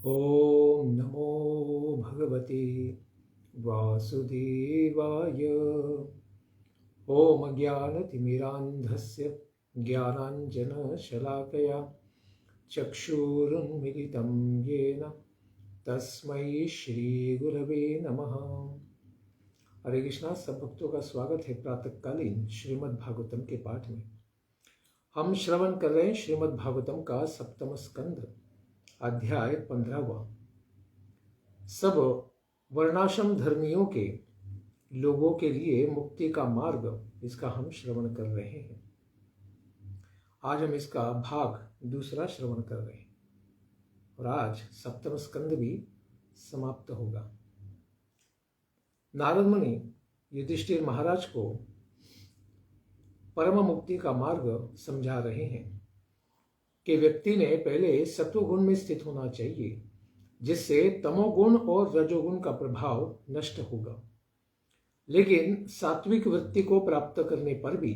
ॐ नमो भगवते वासुदेवाय। ॐ ज्ञानतिमिरान्धस्य ज्ञानाञ्जनशलाकया चक्षुरुन्मिलितं येन तस्मै श्रीगुरवे नमः। हरे कृष्णा। सब भक्तों का स्वागत है प्रातःकालीन श्रीमद् भागवतम के पाठ में। हम श्रवण कर रहे हैं श्रीमद् भागवतम का 7वां स्कंद, अध्याय 15वां। सब वर्णाश्रम धर्मियों के लोगों के लिए मुक्ति का मार्ग, इसका हम श्रवण कर रहे हैं। आज हम इसका भाग दूसरा श्रवण कर रहे हैं और आज 7वां स्कंद भी समाप्त होगा। नारद मुनि युधिष्ठिर महाराज को परम मुक्ति का मार्ग समझा रहे हैं कि व्यक्ति ने पहले सत्वगुण में स्थित होना चाहिए, जिससे तमोगुण और रजोगुण का प्रभाव नष्ट होगा। लेकिन सात्विक वृत्ति को प्राप्त करने पर भी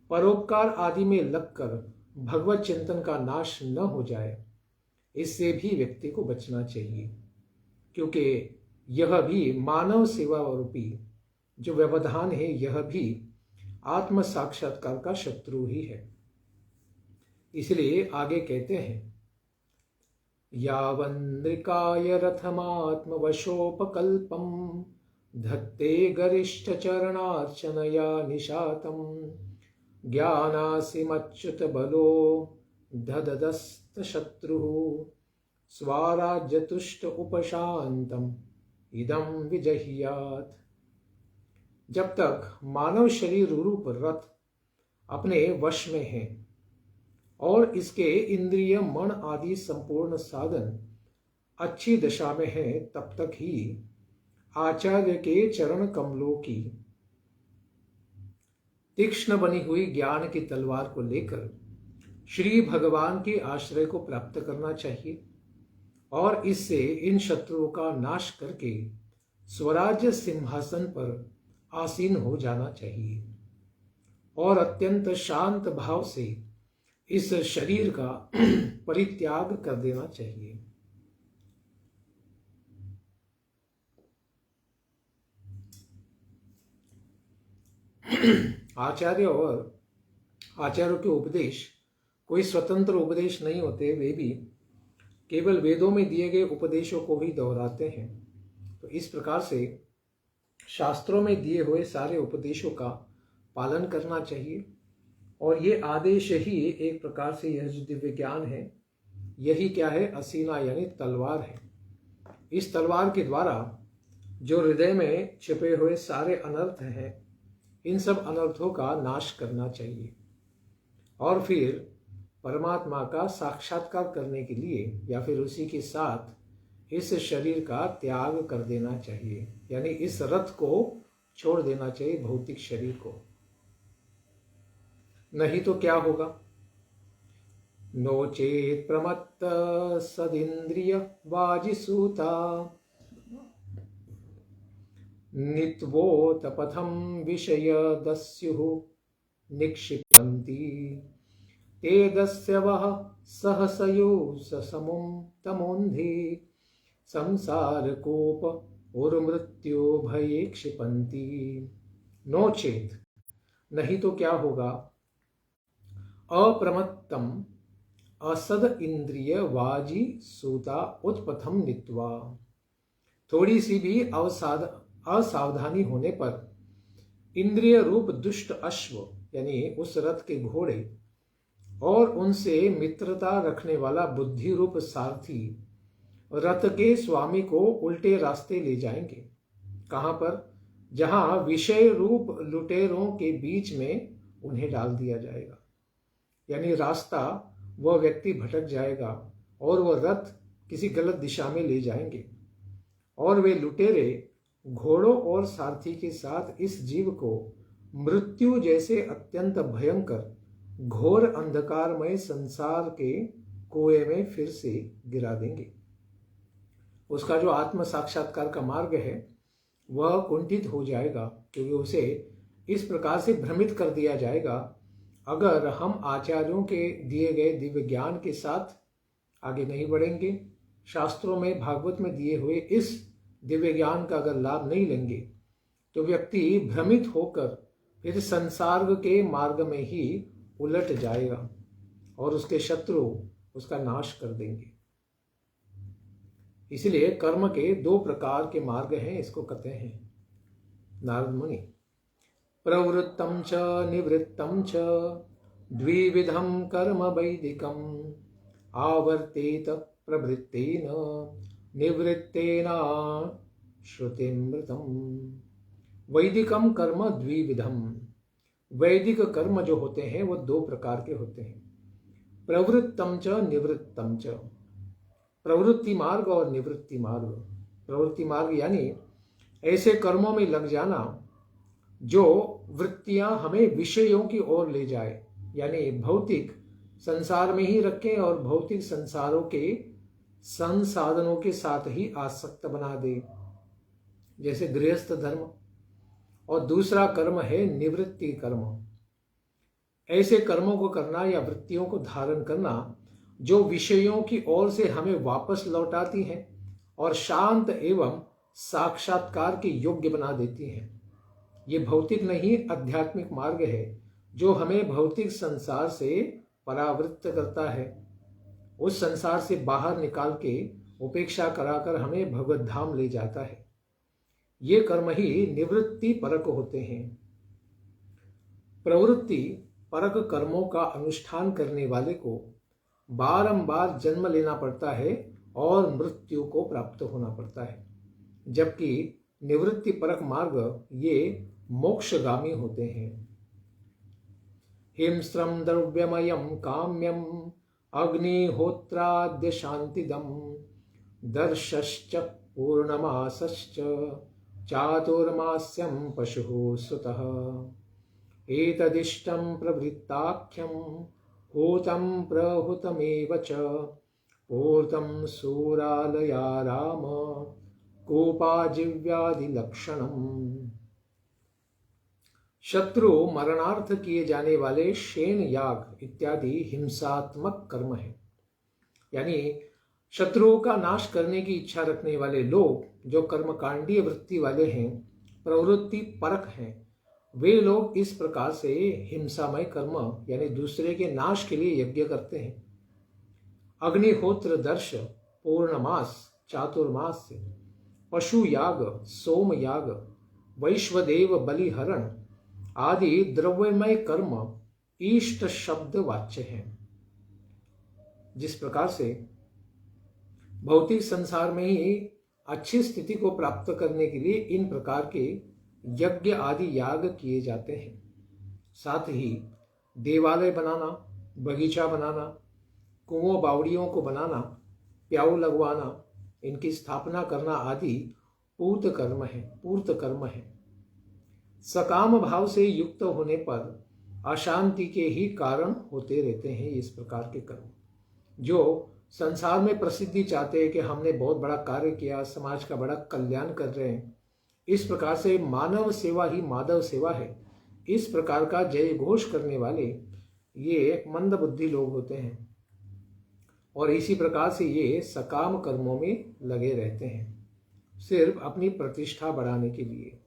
परोपकार आदि में लगकर भगवत चिंतन का नाश न हो जाए, इससे भी व्यक्ति को बचना चाहिए, क्योंकि यह भी मानव सेवा रूपी जो व्यवधान है, यह भी आत्म साक्षात्कार का शत्रु ही है। इसलिए आगे कहते हैं, यावन्नृकाय रथमात्मवशोपकल्पं धत्ते गरिष्ठ चरणार्चनया निशातं ज्ञानासिमच्युत बलो दददस्त शत्रुः स्वाराज्यतुष्ट उपशांतम इदं विजह्यात्। जब तक मानव शरीर रूप रथ अपने वश में है और इसके इंद्रिय मन आदि संपूर्ण साधन अच्छी दशा में है, तब तक ही आचार्य के चरण कमलों की तीक्ष्ण बनी हुई ज्ञान की तलवार को लेकर श्री भगवान के आश्रय को प्राप्त करना चाहिए और इससे इन शत्रुओं का नाश करके स्वराज्य सिंहासन पर आसीन हो जाना चाहिए और अत्यंत शांत भाव से इस शरीर का परित्याग कर देना चाहिए। आचार्य और आचार्यों के उपदेश कोई स्वतंत्र उपदेश नहीं होते, वे भी केवल वेदों में दिए गए उपदेशों को ही दोहराते हैं। तो इस प्रकार से शास्त्रों में दिए हुए सारे उपदेशों का पालन करना चाहिए और ये आदेश ही एक प्रकार से यह जो दिव्य ज्ञान है, यही क्या है, असीना यानी तलवार है। इस तलवार के द्वारा जो हृदय में छिपे हुए सारे अनर्थ हैं, इन सब अनर्थों का नाश करना चाहिए और फिर परमात्मा का साक्षात्कार करने के लिए या फिर उसी के साथ इस शरीर का त्याग कर देना चाहिए, यानी इस रथ को छोड़ देना चाहिए, भौतिक शरीर को। नहीं तो क्या होगा, नो चेत प्रमत्त सदिंद्रिय वाजिसूता नित्वोत पथम विषय दस्युः निक्षिपन्ति ते दस्यवः सहसयो ससमुं तमोन्धे संसार कोप और मृत्यु भये क्षिपन्ति। नो चेत, नहीं तो क्या होगा, अप्रमत्तम असद इंद्रिय वाजी सूता उत्पथम नित्वा, थोड़ी सी भी असावधानी होने पर इंद्रिय रूप दुष्ट अश्व यानी उस रथ के घोड़े और उनसे मित्रता रखने वाला बुद्धि रूप सारथी रथ के स्वामी को उल्टे रास्ते ले जाएंगे। कहां पर, जहां विषय रूप लुटेरों के बीच में उन्हें डाल दिया जाएगा, यानी रास्ता वह व्यक्ति भटक जाएगा और वह रथ किसी गलत दिशा में ले जाएंगे और वे लुटेरे घोड़ों और सारथी के साथ इस जीव को मृत्यु जैसे अत्यंत भयंकर घोर अंधकारमय संसार के कुएं में फिर से गिरा देंगे। उसका जो आत्म साक्षात्कार का मार्ग है वह कुंठित हो जाएगा, क्योंकि उसे इस प्रकार से भ्रमित कर दिया जाएगा अगर हम आचार्यों के दिए गए दिव्य ज्ञान के साथ आगे नहीं बढ़ेंगे, शास्त्रों में, भागवत में दिए हुए इस दिव्य ज्ञान का अगर लाभ नहीं लेंगे तो व्यक्ति भ्रमित होकर फिर संसार के मार्ग में ही उलट जाएगा और उसके शत्रु उसका नाश कर देंगे। इसलिए कर्म के 2 प्रकार के मार्ग हैं, इसको कहते हैं नारद मुनि। प्रवृत्तम च निवृत्तम च द्विविधम कर्म वैदिकम आवर्तेत प्रवृत्तेन निवृत्तेन श्रुतिमृतम। वैदिकम कर्म द्विविधम। वैदिक कर्म जो होते हैं वो 2 प्रकार के होते हैं, प्रवृत्तम च निवृत्तम च। प्रवृत्ति मार्ग और निवृत्ति मार्ग। प्रवृत्ति मार्ग यानी ऐसे कर्मों में लग जाना जो वृत्तियां हमें विषयों की ओर ले जाए, यानी भौतिक संसार में ही रखें और भौतिक संसारों के संसाधनों के साथ ही आसक्त बना दे, जैसे गृहस्थ धर्म। और दूसरा कर्म है निवृत्ति कर्म। ऐसे कर्मों को करना या वृत्तियों को धारण करना जो विषयों की ओर से हमें वापस लौटाती हैं और शांत एवं साक्षात्कार के योग्य बना देती हैं। ये भौतिक नहीं, आध्यात्मिक मार्ग है जो हमें भौतिक संसार से परावृत्त करता है, उस संसार से बाहर निकाल के उपेक्षा कराकर हमें भगवत धाम ले जाता है। ये कर्म ही निवृत्ति परक होते हैं। प्रवृत्ति परक कर्मों का अनुष्ठान करने वाले को बारंबार जन्म लेना पड़ता है और मृत्यु को प्राप्त होना पड़ता है, जबकि निवृत्ति परक मार्ग ये मोक्षगामी होते हैं। हिंस्रम द्रव्यमयम काम्यम अग्निहोत्राद्य शांतिदम दर्शश्च पूर्णमासश्च चातुर्मास्यम पशुः सुतः एतदिष्टं प्रवृत्ताख्यं हूतं प्रहुतमेव च पूर्तं सूरालया राम कोपाजिव्यादिलक्षणम्। शत्रु मरणार्थ किए जाने वाले शेन याग इत्यादि हिंसात्मक कर्म है, यानी शत्रुओं का नाश करने की इच्छा रखने वाले लोग जो कर्मकांडीय वृत्ति वाले हैं, प्रवृत्ति परक हैं, वे लोग इस प्रकार से हिंसामय कर्म यानी दूसरे के नाश के लिए यज्ञ करते हैं। अग्निहोत्र दर्श, पूर्णमास, चातुर्मास, पशु याग, सोम याग, वैश्वदेव बलिहरण आदि द्रव्यमय कर्म ईष्ट शब्द वाच्य हैं। जिस प्रकार से भौतिक संसार में ही अच्छी स्थिति को प्राप्त करने के लिए इन प्रकार के यज्ञ आदि याग किए जाते हैं, साथ ही देवालय बनाना, बगीचा बनाना, कुओं बावड़ियों को बनाना, प्याऊ लगवाना, इनकी स्थापना करना आदि पूर्त कर्म है। सकाम भाव से युक्त होने पर अशांति के ही कारण होते रहते हैं। इस प्रकार के कर्म जो संसार में प्रसिद्धि चाहते हैं कि हमने बहुत बड़ा कार्य किया, समाज का बड़ा कल्याण कर रहे हैं, इस प्रकार से मानव सेवा ही माधव सेवा है, इस प्रकार का जय घोष करने वाले ये मंद बुद्धि लोग होते हैं और इसी प्रकार से ये सकाम कर्मों में लगे रहते हैं, सिर्फ अपनी प्रतिष्ठा बढ़ाने के लिए।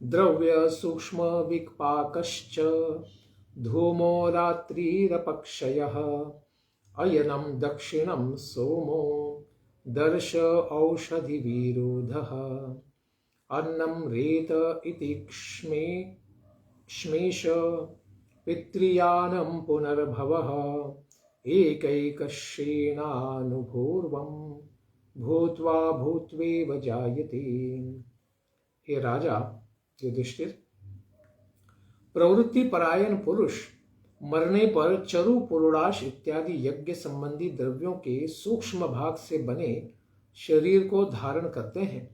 द्रव्य सूक्ष्म विपाकश्च धूमो रात्रिरपक्षयः अयनम दक्षिणम सोमो दर्श औषधि विरोधः अन्नम रेत इति क्ष्मेश पितृयानम पुनर्भवः एकैकश्रेणानुभूर्वं भूत्वा भूत्वेव जायते। हे राजा युधिष्ठिर, प्रवृत्ति परायण पुरुष मरने पर चरु पुरुड़ाश इत्यादि यज्ञ संबंधी द्रव्यों के सूक्ष्म भाग से बने शरीर को धारण करते हैं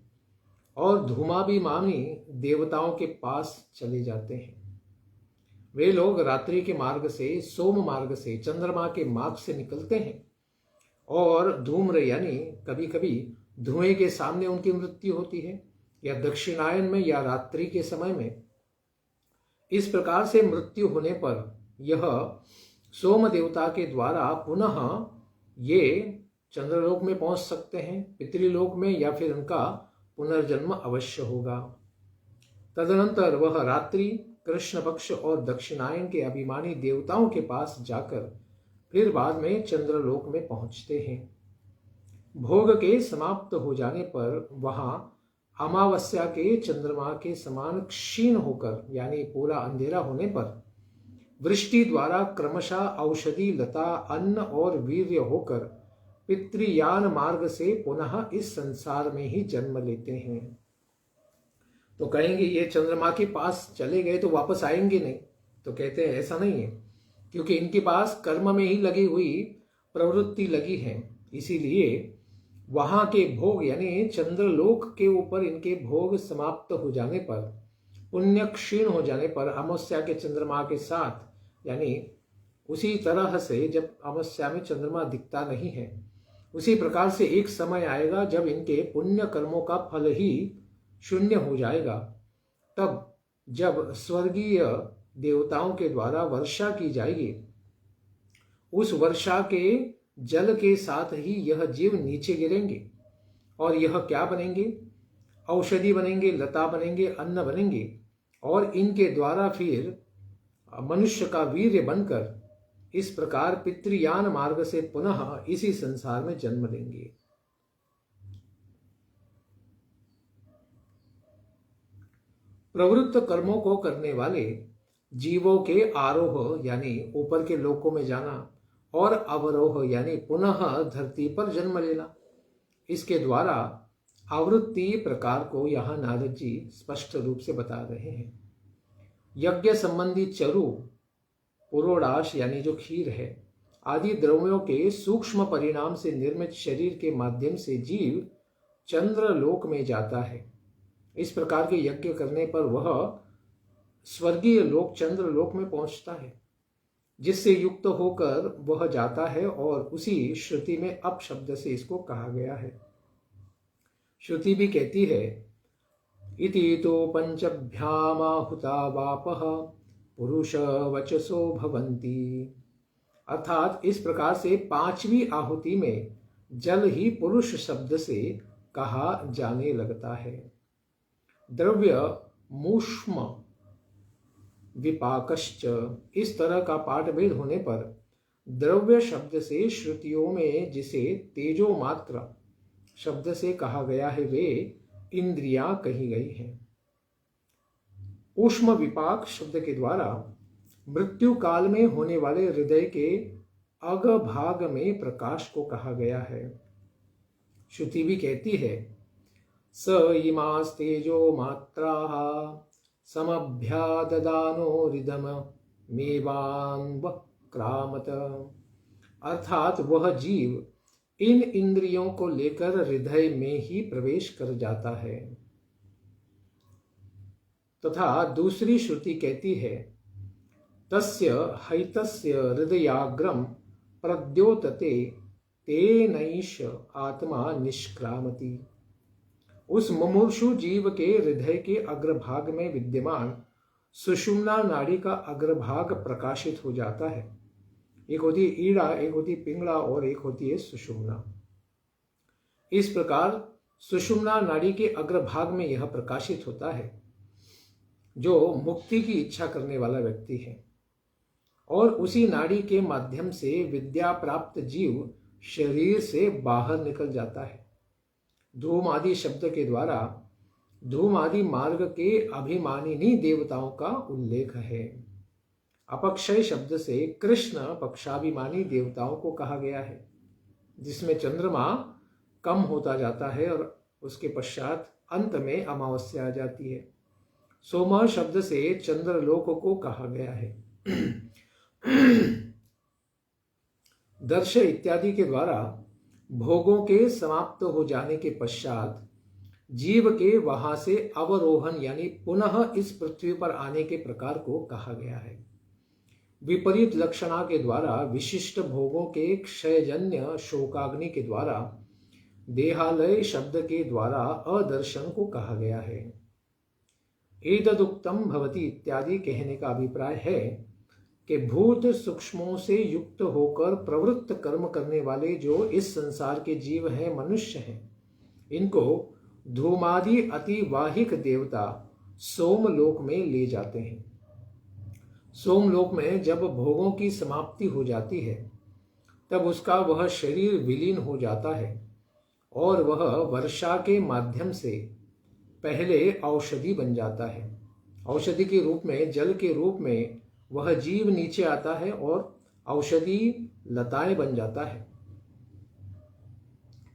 और धूमाभिमानी देवताओं के पास चले जाते हैं। वे लोग रात्रि के मार्ग से, सोम मार्ग से, चंद्रमा के मार्ग से निकलते हैं और धूम्र यानी कभी कभी धुएं के सामने उनकी मृत्यु होती है, या दक्षिणायन में या रात्रि के समय में। इस प्रकार से मृत्यु होने पर यह सोम देवता के द्वारा पुनः ये चंद्रलोक में पहुंच सकते हैं, पितृलोक में, या फिर उनका पुनर्जन्म अवश्य होगा। तदनंतर वह रात्रि, कृष्ण पक्ष और दक्षिणायन के अभिमानी देवताओं के पास जाकर फिर बाद में चंद्रलोक में पहुंचते हैं। भोग के समाप्त हो जाने पर वहां अमावस्या के चंद्रमा के समान क्षीण होकर, यानी पूरा अंधेरा होने पर, वृष्टि द्वारा क्रमशः औषधि, लता, अन्न और वीर्य होकर पितृयान मार्ग से पुनः इस संसार में ही जन्म लेते हैं। तो कहेंगे ये चंद्रमा के पास चले गए तो वापस आएंगे नहीं, तो कहते हैं ऐसा नहीं है, क्योंकि इनके पास कर्म में ही लगी हुई प्रवृत्ति लगी है, इसीलिए वहां के भोग यानी चंद्रलोक के ऊपर इनके भोग समाप्त हो जाने पर, पुण्य क्षीण हो जाने पर, अमावस्या के चंद्रमा के साथ, यानी उसी तरह से जब अमावस्या में चंद्रमा दिखता नहीं है, उसी प्रकार से एक समय आएगा जब इनके पुण्य कर्मों का फल ही शून्य हो जाएगा। तब जब स्वर्गीय देवताओं के द्वारा वर्षा की जाएगी, उस वर्षा के जल के साथ ही यह जीव नीचे गिरेंगे और यह क्या बनेंगे? औषधि बनेंगे, लता बनेंगे, अन्न बनेंगे, और इनके द्वारा फिर मनुष्य का वीर्य बनकर इस प्रकार पितृयान मार्ग से पुनः इसी संसार में जन्म लेंगे। प्रवृत्त कर्मों को करने वाले जीवों के आरोह यानी ऊपर के लोकों में जाना और अवरोह यानी पुनः धरती पर जन्म लेना, इसके द्वारा आवृत्ति प्रकार को यहाँ नारद जी स्पष्ट रूप से बता रहे हैं। यज्ञ संबंधी चरु, पुरोडाश यानी जो खीर है, आदि द्रव्यों के सूक्ष्म परिणाम से निर्मित शरीर के माध्यम से जीव चंद्रलोक में जाता है। इस प्रकार के यज्ञ करने पर वह स्वर्गीय लोक चंद्रलोक में पहुंचता है, जिससे युक्त होकर वह जाता है, और उसी श्रुति में अपशब्द से इसको कहा गया है। श्रुति भी कहती है, इति तो पंचभ्यामाहुता वापः पुरुष वचसो भवन्ति, अर्थात इस प्रकार से पांचवी आहुति में जल ही पुरुष शब्द से कहा जाने लगता है। द्रव्य मूष्म विपाकश्च, इस तरह का पाठभेद होने पर द्रव्य शब्द से श्रुतियों में जिसे तेजो मात्र शब्द से कहा गया है वे इंद्रियां कही गई हैं। ऊष्म विपाक शब्द के द्वारा मृत्यु काल में होने वाले हृदय के अगभाग में प्रकाश को कहा गया है। श्रुति भी कहती है, स इमास्तेजो मात्राः समभ्याददानो रिदम मेवान्वक्रामत, अर्थात वह जीव इन इंद्रियों को लेकर हृदय में ही प्रवेश कर जाता है। तथा दूसरी श्रुति कहती है, तस्य हैतस्य हृदयाग्रम प्रद्योतते तेनैष आत्मा निष्क्रामति, उस मुमूर्षु जीव के हृदय के अग्रभाग में विद्यमान सुषुम्ना नाड़ी का अग्रभाग प्रकाशित हो जाता है। एक होती है ईड़ा, एक होती है पिंगला और एक होती है सुषुम्ना। इस प्रकार सुषुम्ना नाड़ी के अग्रभाग में यह प्रकाशित होता है जो मुक्ति की इच्छा करने वाला व्यक्ति है, और उसी नाड़ी के माध्यम से विद्या प्राप्त जीव शरीर से बाहर निकल जाता है। धूम आदि शब्द के द्वारा धूम आदि मार्ग के अभिमानिनी देवताओं का उल्लेख है। अपक्षय शब्द से कृष्ण पक्षाभिमानी देवताओं को कहा गया है, जिसमें चंद्रमा कम होता जाता है और उसके पश्चात अंत में अमावस्या आ जाती है। सोम शब्द से चंद्रलोक को कहा गया है। दर्श इत्यादि के द्वारा भोगों के समाप्त हो जाने के पश्चात जीव के वहां से अवरोहन यानी पुनः इस पृथ्वी पर आने के प्रकार को कहा गया है। विपरीत लक्षणा के द्वारा विशिष्ट भोगों के क्षयजन्य शोकाग्नि के द्वारा देहालय शब्द के द्वारा अदर्शन को कहा गया है। एतदुक्तम भवति इत्यादि कहने का अभिप्राय है कि भूत सूक्ष्मों से युक्त होकर प्रवृत्त कर्म करने वाले जो इस संसार के जीव हैं, मनुष्य हैं, इनको धूमादि अतिवाहिक देवता सोमलोक में ले जाते हैं। सोमलोक में जब भोगों की समाप्ति हो जाती है तब उसका वह शरीर विलीन हो जाता है और वह वर्षा के माध्यम से पहले औषधि बन जाता है। औषधि के रूप में, जल के रूप में वह जीव नीचे आता है और औषधि लताएं बन जाता है।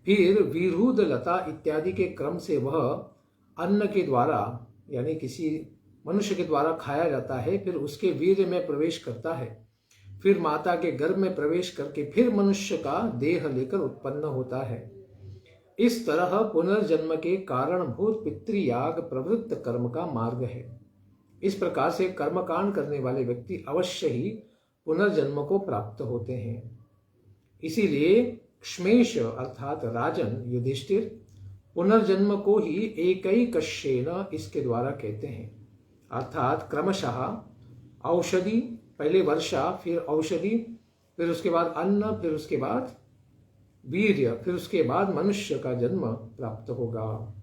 फिर विरुद्ध लता इत्यादि के क्रम से वह अन्न के द्वारा यानी किसी मनुष्य के द्वारा खाया जाता है, फिर उसके वीर्य में प्रवेश करता है, फिर माता के गर्भ में प्रवेश करके फिर मनुष्य का देह लेकर उत्पन्न होता है। इस तरह पुनर्जन्म के कारणभूत पितृयाग प्रवृत्त कर्म का मार्ग है। इस प्रकार से कर्मकांड करने वाले व्यक्ति अवश्य ही पुनर्जन्म को प्राप्त होते हैं। इसीलिए क्ष्मेश अर्थात राजन युधिष्ठिर पुनर्जन्म को ही एकैकश्येन इसके द्वारा कहते हैं, अर्थात क्रमशः औषधि, पहले वर्षा, फिर औषधि, फिर उसके बाद अन्न, फिर उसके बाद वीर्य, फिर उसके बाद मनुष्य का जन्म प्राप्त होगा।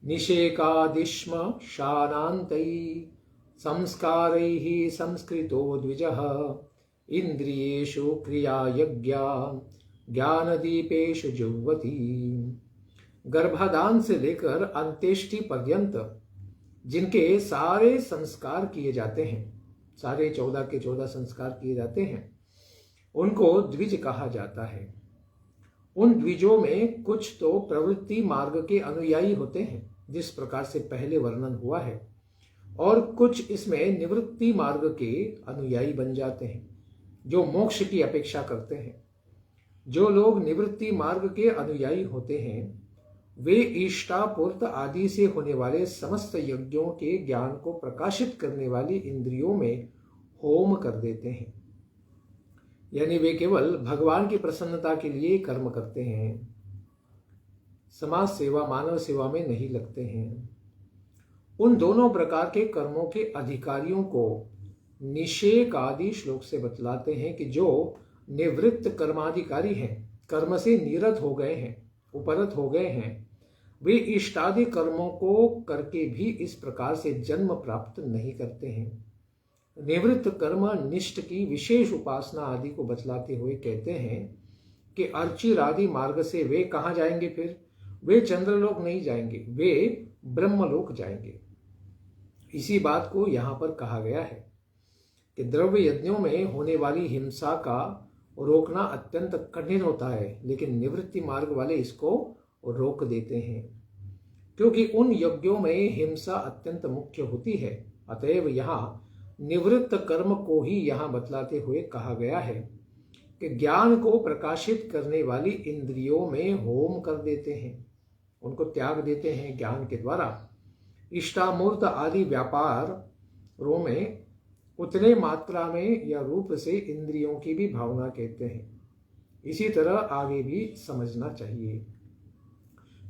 निषेकादिश्म शानान्तै संस्कारैः संस्कृतो द्विजः इंद्रियेषु क्रिया यज्ञा ज्ञानदीपेषु जुह्वति। गर्भाधान से लेकर अंत्येष्टि पर्यंत जिनके सारे संस्कार किए जाते हैं, सारे 14 के 14 संस्कार किए जाते हैं, उनको द्विज कहा जाता है। उन द्विजों में कुछ तो प्रवृत्ति मार्ग के अनुयायी होते हैं, जिस प्रकार से पहले वर्णन हुआ है, और कुछ इसमें निवृत्ति मार्ग के अनुयायी बन जाते हैं, जो मोक्ष की अपेक्षा करते हैं। जो लोग निवृत्ति मार्ग के अनुयायी होते हैं वे इष्टापूर्त आदि से होने वाले समस्त यज्ञों के ज्ञान को प्रकाशित करने वाली इंद्रियों में होम कर देते हैं, यानी वे केवल भगवान की प्रसन्नता के लिए कर्म करते हैं, समाज सेवा, मानव सेवा में नहीं लगते हैं। उन दोनों प्रकार के कर्मों के अधिकारियों को निषेक आदि श्लोक से बतलाते हैं कि जो निवृत्त कर्माधिकारी हैं, कर्म से निरत हो गए हैं, उपरत हो गए हैं, वे इष्टादि कर्मों को करके भी इस प्रकार से जन्म प्राप्त नहीं करते हैं। निवृत्त कर्म निष्ठ की विशेष उपासना आदि को बतलाते हुए कहते हैं कि अर्चिर आदि मार्ग से वे कहाँ जाएंगे? फिर वे चंद्रलोक नहीं जाएंगे, वे ब्रह्मलोक जाएंगे। इसी बात को यहाँ पर कहा गया है कि द्रव्य यज्ञों में होने वाली हिंसा का रोकना अत्यंत कठिन होता है, लेकिन निवृत्ति मार्ग वाले इसको रोक देते हैं, क्योंकि उन यज्ञों में हिंसा अत्यंत मुख्य होती है। अतएव यहाँ निवृत्त कर्म को ही यहाँ बतलाते हुए कहा गया है कि ज्ञान को प्रकाशित करने वाली इंद्रियों में होम कर देते हैं, उनको त्याग देते हैं ज्ञान के द्वारा। इष्टामूर्त आदि व्यापारों में उतने मात्रा में या रूप से इंद्रियों की भी भावना कहते हैं। इसी तरह आगे भी समझना चाहिए।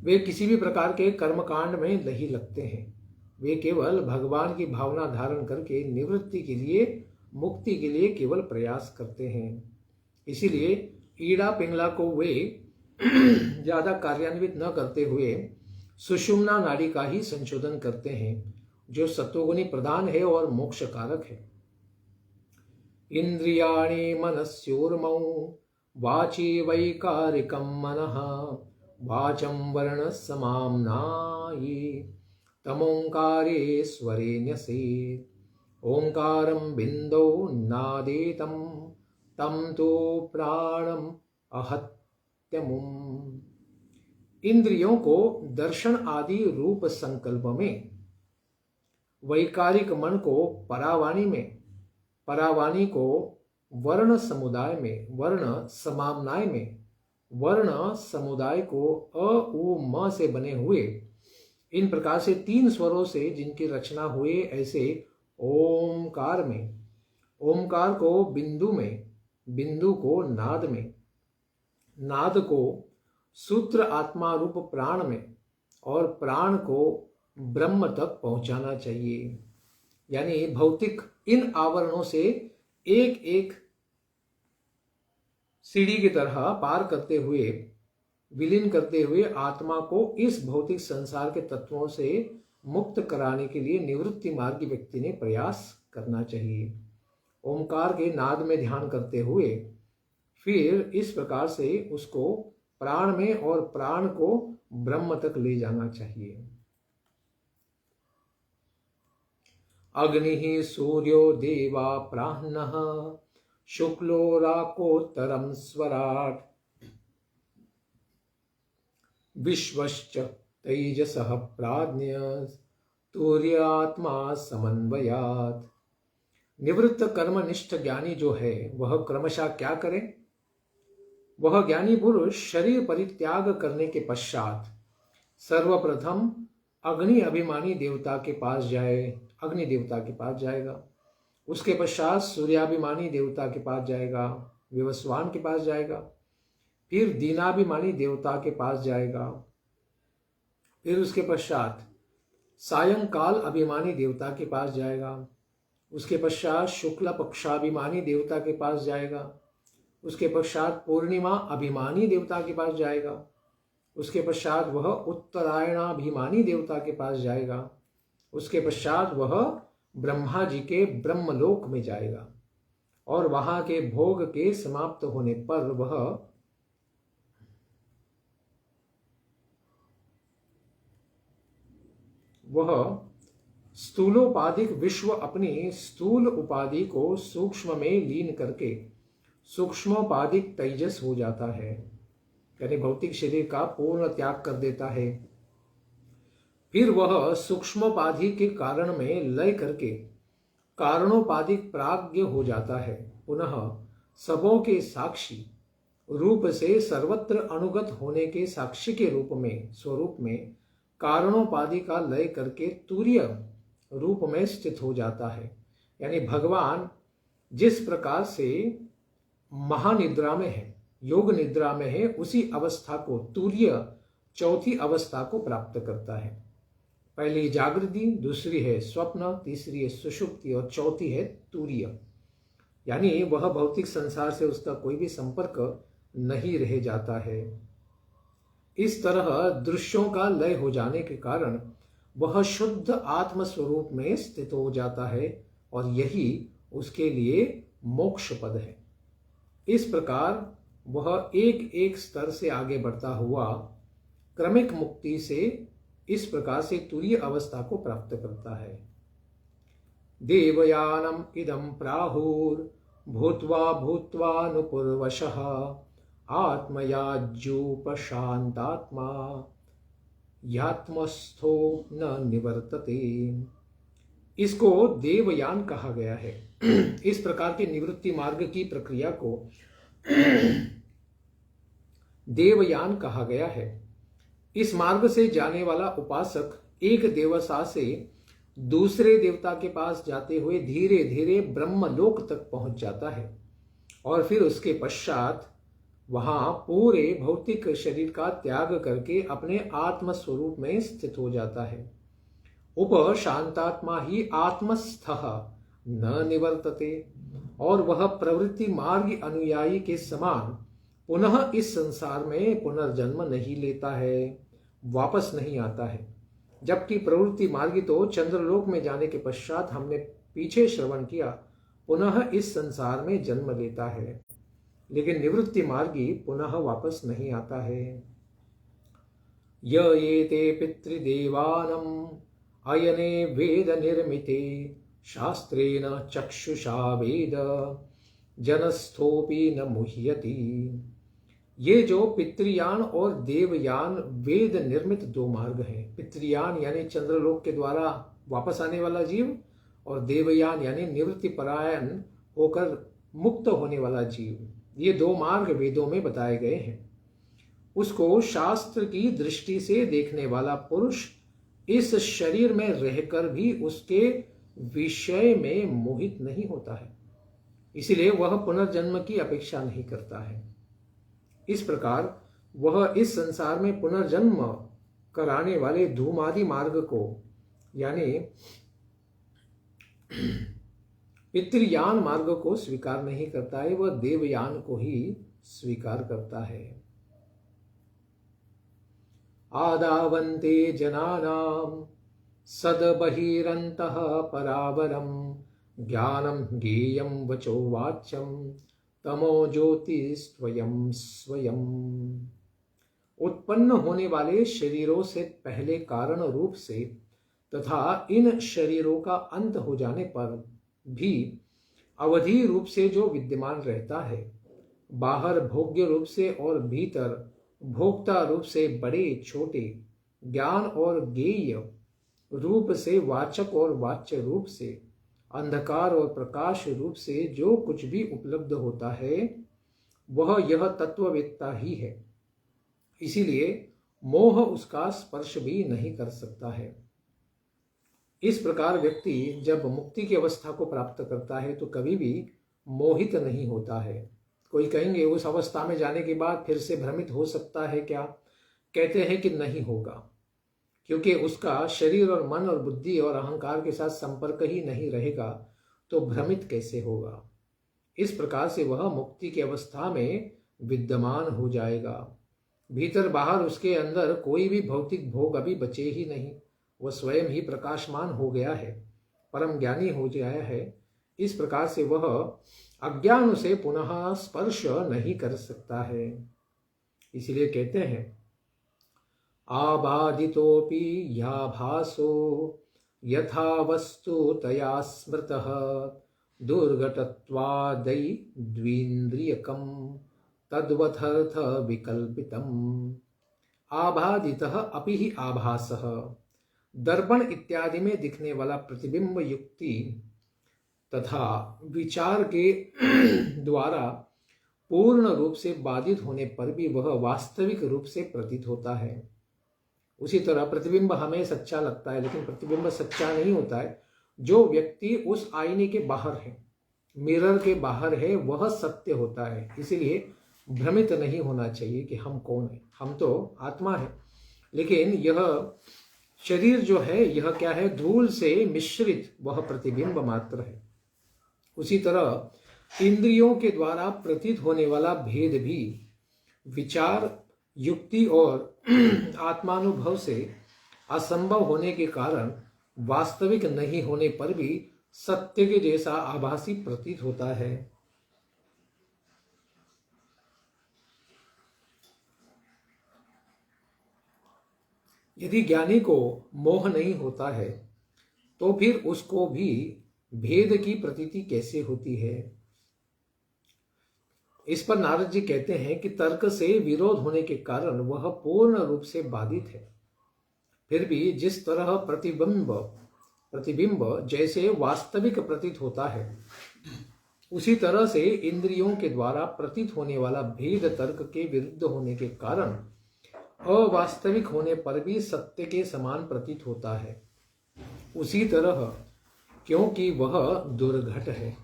वे किसी भी प्रकार के कर्मकांड में नहीं लगते हैं, वे केवल भगवान की भावना धारण करके निवृत्ति के लिए, मुक्ति के लिए केवल प्रयास करते हैं। इसीलिए ईड़ा पिंगला को वे ज्यादा कार्यान्वित न करते हुए सुषुम्ना नाड़ी का ही संशोधन करते हैं, जो सत्वगुणी प्रधान है और मोक्ष कारक है। इंद्रियाणि मनस्योर्मौ वाची वैकारिकं मनः वाचं वर्ण समाम्नायि तमोंकारे स्वरे न्यसेत् ओंकारं बिंदौ नादेतं तं तो प्राणम अहत्यमुम्। इंद्रियों को दर्शन आदि रूप संकल्प में, वैकारिक मन को परावाणी में, परावाणी को वर्ण समुदाय में, वर्ण समाम्नाय में, वर्ण समुदाय को अ उ म से बने हुए इन प्रकार से 3 स्वरों से जिनकी रचना हुए ऐसे ओमकार में, ओमकार को बिंदु में, बिंदु को नाद में, नाद को सूत्र आत्मा रूप प्राण में और प्राण को ब्रह्म तक पहुंचाना चाहिए। यानी भौतिक इन आवरणों से एक एक सीढ़ी की तरह पार करते हुए, विलीन करते हुए आत्मा को इस भौतिक संसार के तत्वों से मुक्त कराने के लिए निवृत्ति मार्गी व्यक्ति ने प्रयास करना चाहिए। ओमकार के नाद में ध्यान करते हुए फिर इस प्रकार से उसको प्राण में और प्राण को ब्रह्म तक ले जाना चाहिए। अग्नि सूर्यो देवा प्राह्नः शुक्लो राकोत्तरं स्वराट विश्वश्च तेजसः प्राज्ञ तुर्यात्मा समन्वयात्। निवृत्त कर्मनिष्ठ ज्ञानी जो है वह क्रमशः क्या करे? वह ज्ञानी पुरुष शरीर परित्याग करने के पश्चात सर्वप्रथम अग्नि अभिमानी देवता के पास जाए, अग्नि देवता के पास जाएगा। उसके पश्चात सूर्याभिमानी देवता के पास जाएगा, विवस्वान के पास जाएगा। फिर दीनाभिमानी देवता के पास जाएगा। फिर उसके पश्चात सायंकाल अभिमानी देवता के पास जाएगा। उसके पश्चात शुक्ल पक्षाभिमानी देवता के पास जाएगा। उसके पश्चात पूर्णिमा अभिमानी देवता के पास जाएगा। उसके पश्चात वह उत्तरायणाभिमानी देवता के पास जाएगा। उसके पश्चात वह ब्रह्मा जी के ब्रह्मलोक में जाएगा और वहां के भोग के समाप्त होने पर वह स्थूलोपाधिक विश्व अपनी स्थूल उपाधि को सूक्ष्म में लीन करके सूक्ष्मोपाधिक तेजस हो जाता है, यानी भौतिक शरीर का पूर्ण त्याग कर देता है। फिर वह सूक्ष्मोपाधि के कारण में लय करके कारणोपाधिक प्राज्ञ हो जाता है। पुनः सबों के साक्षी रूप से सर्वत्र अनुगत होने के साक्षी के रूप में स्वरूप में कारणोपाधि का लय करके तुर्य रूप में स्थित हो जाता है। यानी भगवान जिस प्रकार से महानिद्रा में है, योग निद्रा में है, उसी अवस्था को तुर्य चौथी अवस्था को प्राप्त करता है। पहली जागृति, दूसरी है स्वप्न, तीसरी है सुषुप्ति और चौथी है तुर्य। यानी वह भौतिक संसार से उसका कोई भी संपर्क नहीं रह जाता है। इस तरह दृश्यों का लय हो जाने के कारण वह शुद्ध आत्म स्वरूप में स्थित हो जाता है और यही उसके लिए मोक्ष पद है। इस प्रकार वह एक एक स्तर से आगे बढ़ता हुआ क्रमिक मुक्ति से इस प्रकार से तुरीय अवस्था को प्राप्त करता है। देवयानम इदं प्राहुर भूत्वा भूत्वानुपूर्वशः आत्मयाज्योपशांतात्मा यात्मस्थो न निवर्तते। इसको देवयान कहा गया है। इस प्रकार के निवृत्ति मार्ग की प्रक्रिया को देवयान कहा गया है। इस मार्ग से जाने वाला उपासक एक देवता से दूसरे देवता के पास जाते हुए धीरे धीरे ब्रह्मलोक तक पहुंच जाता है और फिर उसके पश्चात वहां पूरे भौतिक शरीर का त्याग करके अपने आत्म स्वरूप में स्थित हो जाता है। उपशांतात्मा ही आत्मस्थः न निवर्तते, और वह प्रवृत्ति मार्ग अनुयायी के समान पुनः इस संसार में पुनर्जन्म नहीं लेता है, वापस नहीं आता है। जबकि प्रवृत्ति मार्गी तो चंद्रलोक में जाने के पश्चात हमने पीछे श्रवण किया पुनः इस संसार में जन्म लेता है, लेकिन निवृत्ति मार्गी पुनः वापस नहीं आता है। येते पितृदेवानम अयने वेद निर्मिते शास्त्रेण चक्षुषा वेद जनस्थोपि न मुह्यति। ये जो पितृयान और देवयान वेद निर्मित दो मार्ग हैं। पितृयान यानी चंद्रलोक के द्वारा वापस आने वाला जीव, और देवयान यानी निवृत्ति परायण होकर मुक्त होने वाला जीव। ये दो मार्ग वेदों में बताए गए हैं। उसको शास्त्र की दृष्टि से देखने वाला पुरुष इस शरीर में रहकर भी उसके विषय में मोहित नहीं होता है, इसलिए वह पुनर्जन्म की अपेक्षा नहीं करता है। इस प्रकार वह इस संसार में पुनर्जन्म कराने वाले धूमादि मार्ग को यानी पितृयान मार्ग को स्वीकार नहीं करता है, वह देवयान को ही स्वीकार करता है। आदावन्ते जनानां सद्बहिरन्तः परावरं ज्ञानं ज्ञेयं वचो वाच्यं तमो ज्योतिस्त्वयं स्वयं। उत्पन्न होने वाले शरीरों से पहले कारण रूप से तथा इन शरीरों का अंत हो जाने पर भी अवधि रूप से जो विद्यमान रहता है, बाहर भोग्य रूप से और भीतर भोक्ता रूप से बड़े छोटे, ज्ञान और ज्ञेय रूप से वाचक और वाच्य रूप से, अंधकार और प्रकाश रूप से जो कुछ भी उपलब्ध होता है वह यह तत्ववेत्ता ही है। इसीलिए मोह उसका स्पर्श भी नहीं कर सकता है। इस प्रकार व्यक्ति जब मुक्ति की अवस्था को प्राप्त करता है तो कभी भी मोहित नहीं होता है। कोई कहेंगे उस अवस्था में जाने के बाद फिर से भ्रमित हो सकता है क्या? कहते हैं कि नहीं होगा, क्योंकि उसका शरीर और मन और बुद्धि और अहंकार के साथ संपर्क ही नहीं रहेगा, तो भ्रमित कैसे होगा? इस प्रकार से वह मुक्ति की अवस्था में विद्यमान हो जाएगा। भीतर बाहर उसके अंदर कोई भी भौतिक भोग अभी बचे ही नहीं, वह स्वयं ही प्रकाशमान हो गया है, परम ज्ञानी हो गया है। इस प्रकार से वह अज्ञान उसे पुनः स्पर्श नहीं कर सकता है। इसलिए कहते हैं आबाधितोपि याभासो यथा वस्तु तया स्मृतः दुर्घटत्वादै द्वीन्द्रियकं तद्वथर्थ विकल्पितम्। आबाधितः अपि ही आभासः, दर्पण इत्यादि में दिखने वाला प्रतिबिंब युक्ति तथा विचार के द्वारा पूर्ण रूप से बाधित होने पर भी वह वास्तविक रूप से प्रतीत होता है। उसी तरह प्रतिबिंब हमें सच्चा लगता है, लेकिन प्रतिबिंब सच्चा नहीं होता है। जो व्यक्ति उस आईने के बाहर है, मिरर के बाहर है, वह सत्य होता है। इसीलिए भ्रमित नहीं होना चाहिए कि हम कौन है। हम तो आत्मा है, लेकिन यह शरीर जो है यह क्या है? धूल से मिश्रित वह प्रतिबिंब मात्र है। उसी तरह इंद्रियों के द्वारा प्रतीत होने वाला भेद भी विचार, युक्ति और आत्मानुभव से असंभव होने के कारण वास्तविक नहीं होने पर भी सत्य के जैसा आभासी प्रतीत होता है। यदि ज्ञानी को मोह नहीं होता है तो फिर उसको भी भेद की प्रतीति कैसे होती है? इस पर नारद जी कहते हैं कि तर्क से विरोध होने के कारण वह पूर्ण रूप से बाधित है। फिर भी जिस तरह प्रतिबिंब जैसे वास्तविक प्रतीत होता है, उसी तरह से इंद्रियों के द्वारा प्रतीत होने वाला भेद तर्क के विरुद्ध होने के कारण अवास्तविक होने पर भी सत्य के समान प्रतीत होता है। उसी तरह क्योंकि वह दुर्घट है,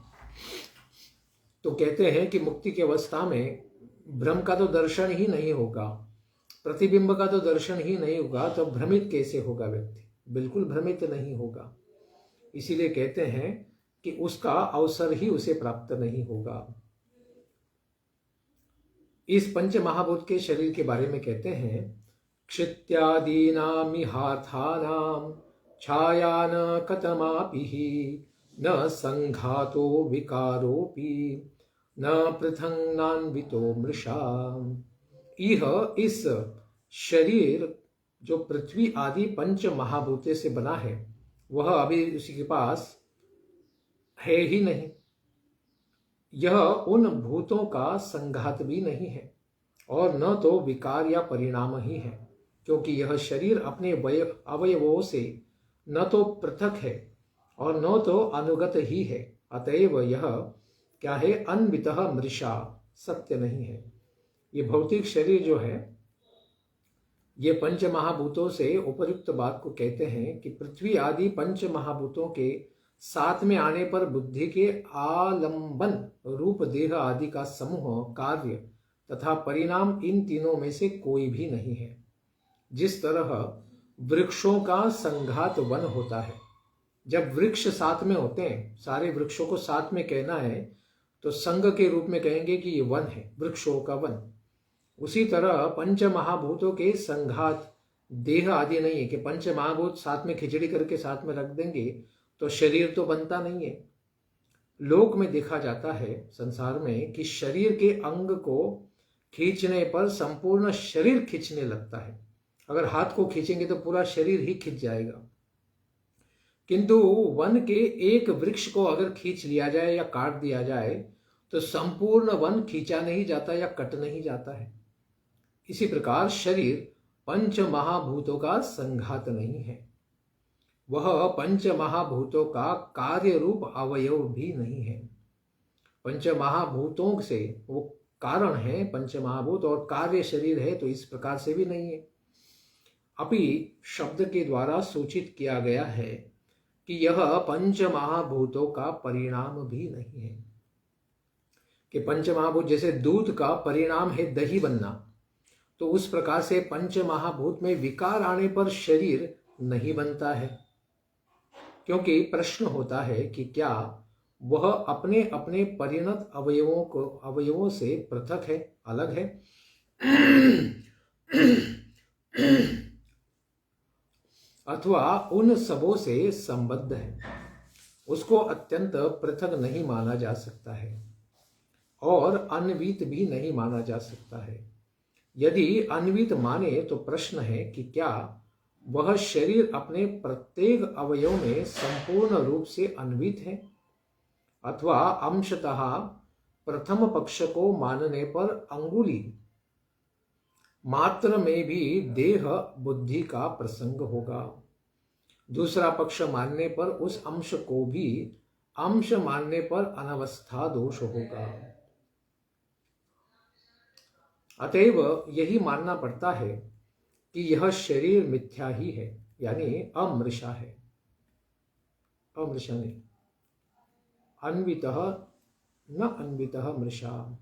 तो कहते हैं कि मुक्ति की अवस्था में भ्रम का तो दर्शन ही नहीं होगा, प्रतिबिंब का तो दर्शन ही नहीं होगा, तो भ्रमित कैसे होगा व्यक्ति? बिल्कुल भ्रमित नहीं होगा। इसीलिए कहते हैं कि उसका अवसर ही उसे प्राप्त नहीं होगा। इस पंच महाभूत के शरीर के बारे में कहते हैं क्षित्यादीनां मिहार्थानां छाया न कतमापि न संघातो विकारोपि न पृथंगान्वितो मृषा। यह इस शरीर जो पृथ्वी आदि पंच महाभूते से बना है वह अभी उसी के पास है ही नहीं। यह उन भूतों का संघात भी नहीं है और न तो विकार या परिणाम ही है, क्योंकि यह शरीर अपने अवयवों से न तो पृथक है और न तो अनुगत ही है। अतएव यह क्या है? अन्वितः मृषा, सत्य नहीं है। ये भौतिक शरीर जो है ये पंच महाभूतों से उपयुक्त बात को कहते हैं कि पृथ्वी आदि पंच महाभूतों के साथ में आने पर बुद्धि के आलंबन रूप देह आदि का समूह, कार्य तथा परिणाम इन तीनों में से कोई भी नहीं है। जिस तरह वृक्षों का संघात वन होता है, जब वृक्ष साथ में होते हैं, सारे वृक्षों को साथ में कहना है तो संघ के रूप में कहेंगे कि ये वन है, वृक्षों का वन। उसी तरह पंच महाभूतों के संघात देह आदि नहीं है कि पंच महाभूत साथ में खिचड़ी करके साथ में रख देंगे तो शरीर तो बनता नहीं है। लोक में देखा जाता है संसार में कि शरीर के अंग को खींचने पर संपूर्ण शरीर खींचने लगता है। अगर हाथ को खींचेंगे तो पूरा शरीर ही खींच जाएगा, किंतु वन के एक वृक्ष को अगर खींच लिया जाए या काट दिया जाए तो संपूर्ण वन खींचा नहीं जाता या कट नहीं जाता है। इसी प्रकार शरीर पंच महाभूतों का संघात नहीं है, वह पंच महाभूतों का कार्य रूप अवयव भी नहीं है। पंच महाभूतों से वो कारण है पंच महाभूत और कार्य शरीर है, तो इस प्रकार से भी नहीं है। अभी शब्द के द्वारा सूचित किया गया है कि यह पंच महाभूतों का परिणाम भी नहीं है। कि पंच महाभूत जैसे दूध का परिणाम है दही बनना, तो उस प्रकार से पंच महाभूत में विकार आने पर शरीर नहीं बनता है। क्योंकि प्रश्न होता है कि क्या वह अपने अपने परिणत अवयवों से पृथक है, अलग है अथवा उन सबों से संबद्ध है। उसको अत्यंत पृथक नहीं माना जा सकता है और अन्वित भी नहीं माना जा सकता है। यदि अन्वित माने तो प्रश्न है कि क्या वह शरीर अपने प्रत्येक अवयव में संपूर्ण रूप से अन्वित है, अथवा अंशतः प्रथम पक्ष को मानने पर अंगुली मात्र में भी देह बुद्धि का प्रसंग होगा। दूसरा पक्ष मानने पर उस अंश को भी अंश मानने पर अनवस्था दोष होगा। अतएव यही मानना पड़ता है कि यह शरीर मिथ्या ही है, यानी अमृषा है। अमृषा नहीं, अन्वितः न अन्वितः मृषा,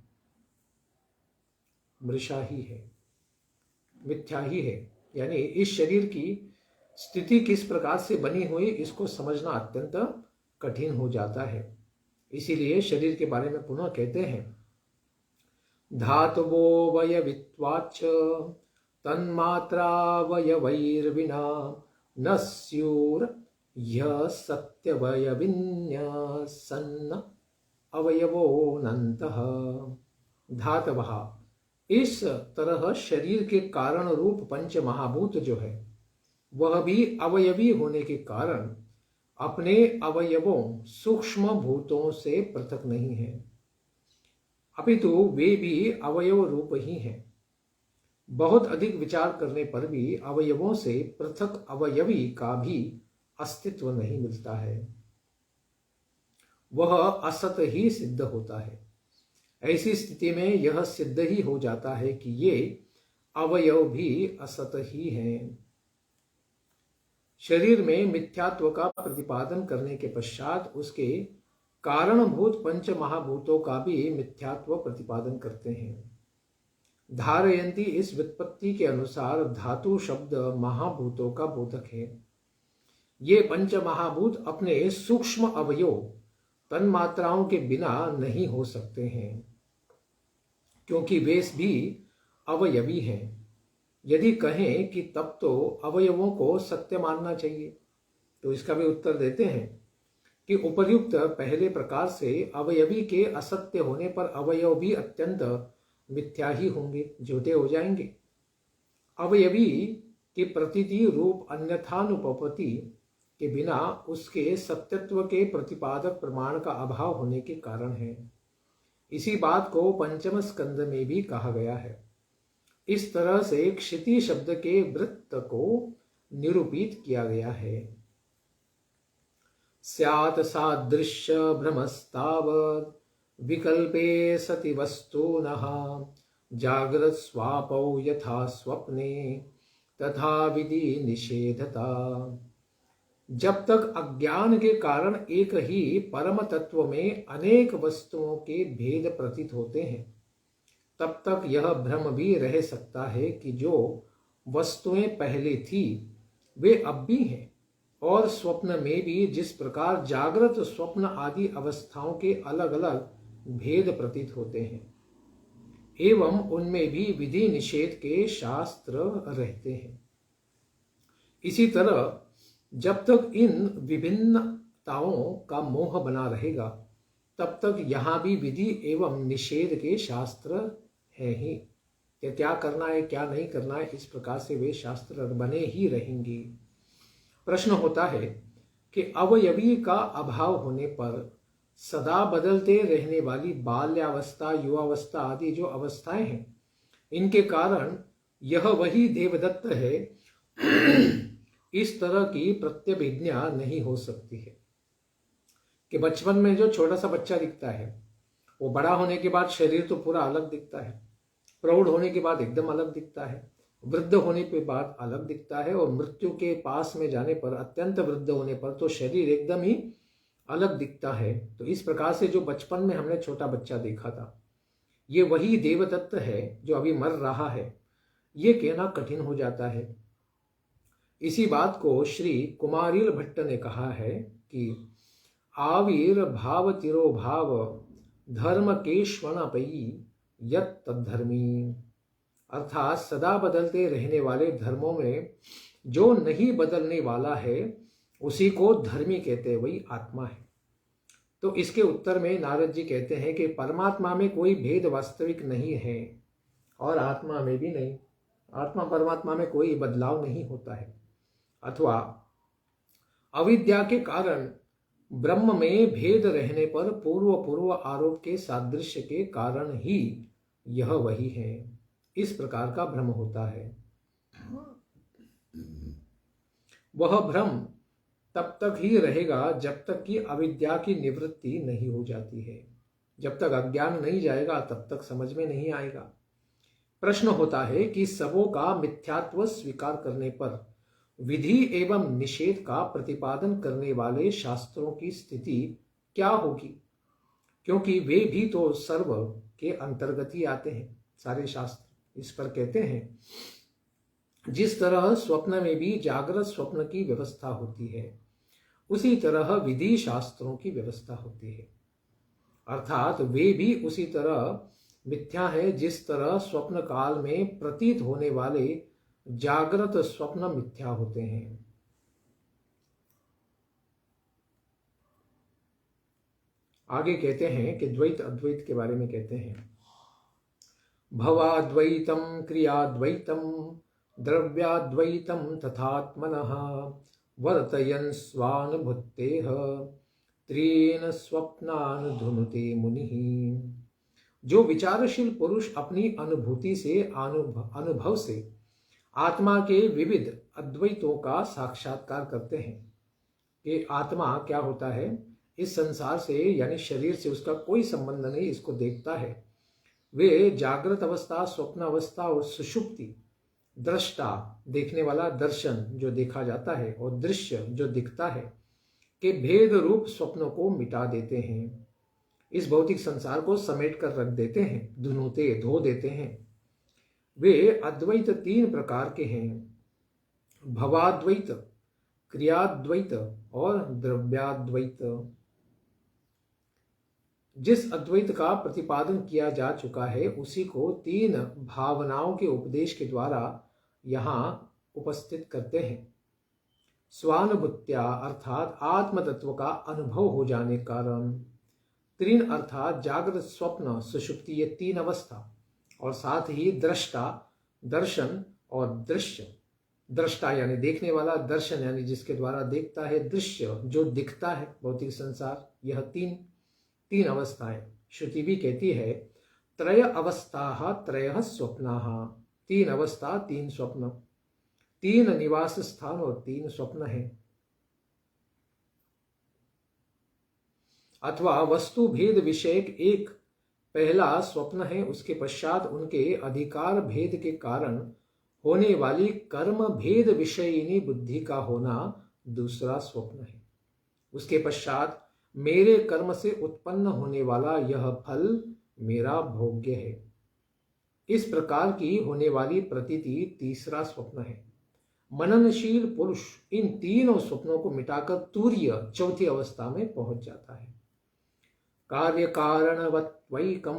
मृषा ही है, मिथ्या ही है। यानी इस शरीर की स्थिति किस प्रकार से बनी हुई इसको समझना अत्यंत कठिन हो जाता है। इसीलिए शरीर के बारे में पुनः कहते हैं, धातुवो वयवित्वाच्च तन्मात्रावयवैर्विना न स्युर् यः सत्यवयविन्यसन् अवयवोऽनन्तः। धातवः, इस तरह शरीर के कारण रूप पंच महाभूत जो है वह भी अवयवी होने के कारण अपने अवयवों सूक्ष्म भूतों से पृथक नहीं है, अपितु वे भी अवयव रूप ही हैं। बहुत अधिक विचार करने पर भी अवयवों से पृथक अवयवी का भी अस्तित्व नहीं मिलता है, वह असत ही सिद्ध होता है। ऐसी स्थिति में यह सिद्ध ही हो जाता है कि ये अवयव भी असत ही हैं। शरीर में मिथ्यात्व का प्रतिपादन करने के पश्चात उसके कारणभूत पंच महाभूतों का भी मिथ्यात्व प्रतिपादन करते हैं। धारयंती इस व्युत्पत्ति के अनुसार धातु शब्द महाभूतों का बोधक है। ये पंच महाभूत अपने सूक्ष्म अवयव तन्मात्राओं के बिना नहीं हो सकते हैं, क्योंकि वे भी अवयवी हैं। यदि कहें कि तब तो अवयवों को सत्य मानना चाहिए, तो इसका भी उत्तर देते हैं कि उपर्युक्त पहले प्रकार से अवयवी के असत्य होने पर अवयव भी अत्यंत मिथ्या ही होंगे, झूठे हो जाएंगे। अवयवी की प्रतीति रूप अन्यथानुपपत्ति के बिना उसके सत्यत्व के प्रतिपादक प्रमाण का अभाव होने के कारण है। इसी बात को पंचम स्कंद में भी कहा गया है। इस तरह से क्षिति शब्द के वृत्त को निरूपित किया गया है। स्यात् सादृश्य भ्रमस्तावत् विकल्पे सति वस्तुनः जाग्रत स्वापौ यथा स्वप्ने तथा विधि निषेधता। जब तक अज्ञान के कारण एक ही परम तत्व में अनेक वस्तुओं के भेद प्रतीत होते हैं, तब तक यह भ्रम भी रह सकता है कि जो वस्तुएं पहले थी वे अब भी हैं, और स्वप्न में भी जिस प्रकार जागृत स्वप्न आदि अवस्थाओं के अलग अलग भेद प्रतीत होते हैं, एवं उनमें भी विधि निषेध के शास्त्र रहते हैं। इसी तरह जब तक इन विभिन्नताओं का मोह बना रहेगा, तब तक यहाँ भी विधि एवं निषेध के शास्त्र हैं ही। कि क्या करना है क्या नहीं करना है, इस प्रकार से वे शास्त्र बने ही रहेंगे। प्रश्न होता है कि अवयवी का अभाव होने पर सदा बदलते रहने वाली बाल्यावस्था, युवावस्था आदि जो अवस्थाएं हैं, इनके कारण यह वही देवदत्त है, इस तरह की प्रत्यभिज्ञा नहीं हो सकती है। कि बचपन में जो छोटा सा बच्चा दिखता है, वो बड़ा होने के बाद शरीर तो पूरा अलग दिखता है, प्रौढ़ होने के बाद एकदम अलग दिखता है, वृद्ध होने के बाद अलग दिखता है, और मृत्यु के पास में जाने पर, अत्यंत वृद्ध होने पर तो शरीर एकदम ही अलग दिखता है। तो इस प्रकार से जो बचपन में हमने छोटा बच्चा देखा था, ये वही देवदत्त है जो अभी मर रहा है, ये कहना कठिन हो जाता है। इसी बात को श्री कुमारिल भट्ट ने कहा है कि आविर्भाव तिरोभाव धर्म के श्वणपयी यत तद्धर्मी, अर्थात सदा बदलते रहने वाले धर्मों में जो नहीं बदलने वाला है, उसी को धर्मी कहते हैं, वही आत्मा है। तो इसके उत्तर में नारद जी कहते हैं कि परमात्मा में कोई भेद वास्तविक नहीं है, और आत्मा में भी नहीं। आत्मा परमात्मा में कोई बदलाव नहीं होता है। अथवा अविद्या के कारण ब्रह्म में भेद रहने पर पूर्व आरोप के सादृश्य के कारण ही यह वही है, इस प्रकार का भ्रम होता है। वह भ्रम तब तक ही रहेगा जब तक कि अविद्या की निवृत्ति नहीं हो जाती है। जब तक अज्ञान नहीं जाएगा तब तक समझ में नहीं आएगा। प्रश्न होता है कि सबों का मिथ्यात्व स्वीकार करने पर विधि एवं निषेध का प्रतिपादन करने वाले शास्त्रों की स्थिति क्या होगी, क्योंकि वे भी तो सर्व के अंतर्गत ही आते हैं, सारे शास्त्र। इस पर कहते हैं, जिस तरह स्वप्न में भी जागृत स्वप्न की व्यवस्था होती है, उसी तरह विधि शास्त्रों की व्यवस्था होती है। अर्थात वे भी उसी तरह मिथ्या है जिस तरह स्वप्न काल में प्रतीत होने वाले जागृत स्वप्न मिथ्या होते हैं। आगे कहते हैं कि द्वैत अद्वैत के बारे में कहते हैं, भवाद्वैतम क्रियाद्वैतम द्रव्याद्वैतम तथात्मनः वर्तयन् स्वानुभूतेः त्रीन स्वप्नान् धुनुते मुनिः। जो विचारशील पुरुष अपनी अनुभूति से, अनुभव से आत्मा के विविध अद्वैतों का साक्षात्कार करते हैं कि आत्मा क्या होता है, इस संसार से यानी शरीर से उसका कोई संबंध नहीं, इसको देखता है। वे जागृत अवस्था, स्वप्न अवस्था और सुषुप्ति, दृष्टा देखने वाला, दर्शन जो देखा जाता है, और दृश्य जो दिखता है, के भेद रूप स्वप्नों को मिटा देते हैं। इस भौतिक संसार को समेट कर रख देते हैं, धुनुते धो देते हैं। वे अद्वैत तीन प्रकार के हैं, भवाद्वैत, क्रियाद्वैत और द्रव्याद्वैत। जिस अद्वैत का प्रतिपादन किया जा चुका है, उसी को तीन भावनाओं के उपदेश के द्वारा यहाँ उपस्थित करते हैं। स्वानुभूत्या अर्थात आत्म तत्व का अनुभव हो जाने कारण, त्रीन अर्थात जागृत, स्वप्न, सुषुप्ति, ये तीन अवस्था, और साथ ही दृष्टा, दर्शन और दृश्य। दृष्टा यानी देखने वाला, दर्शन यानी जिसके द्वारा देखता है, दृश्य जो दिखता है भौतिक संसार। यह तीन अवस्थाएं। श्रुति भी कहती है, त्रय अवस्था त्रय स्वप्ना, तीन अवस्था तीन स्वप्न, तीन निवास स्थान और तीन स्वप्न है। अथवा वस्तु भेद विषयक एक पहला स्वप्न है, उसके पश्चात उनके अधिकार भेद के कारण होने वाली कर्म भेद विषयिनी बुद्धि का होना दूसरा स्वप्न है। उसके पश्चात मेरे कर्म से उत्पन्न होने वाला यह फल मेरा भोग्य है, इस प्रकार की होने वाली प्रतीति तीसरा स्वप्न है। मननशील पुरुष इन तीनों स्वप्नों को मिटाकर तूर्य चौथी अवस्था में पहुंच जाता है। कार्य कारणवत्वैकम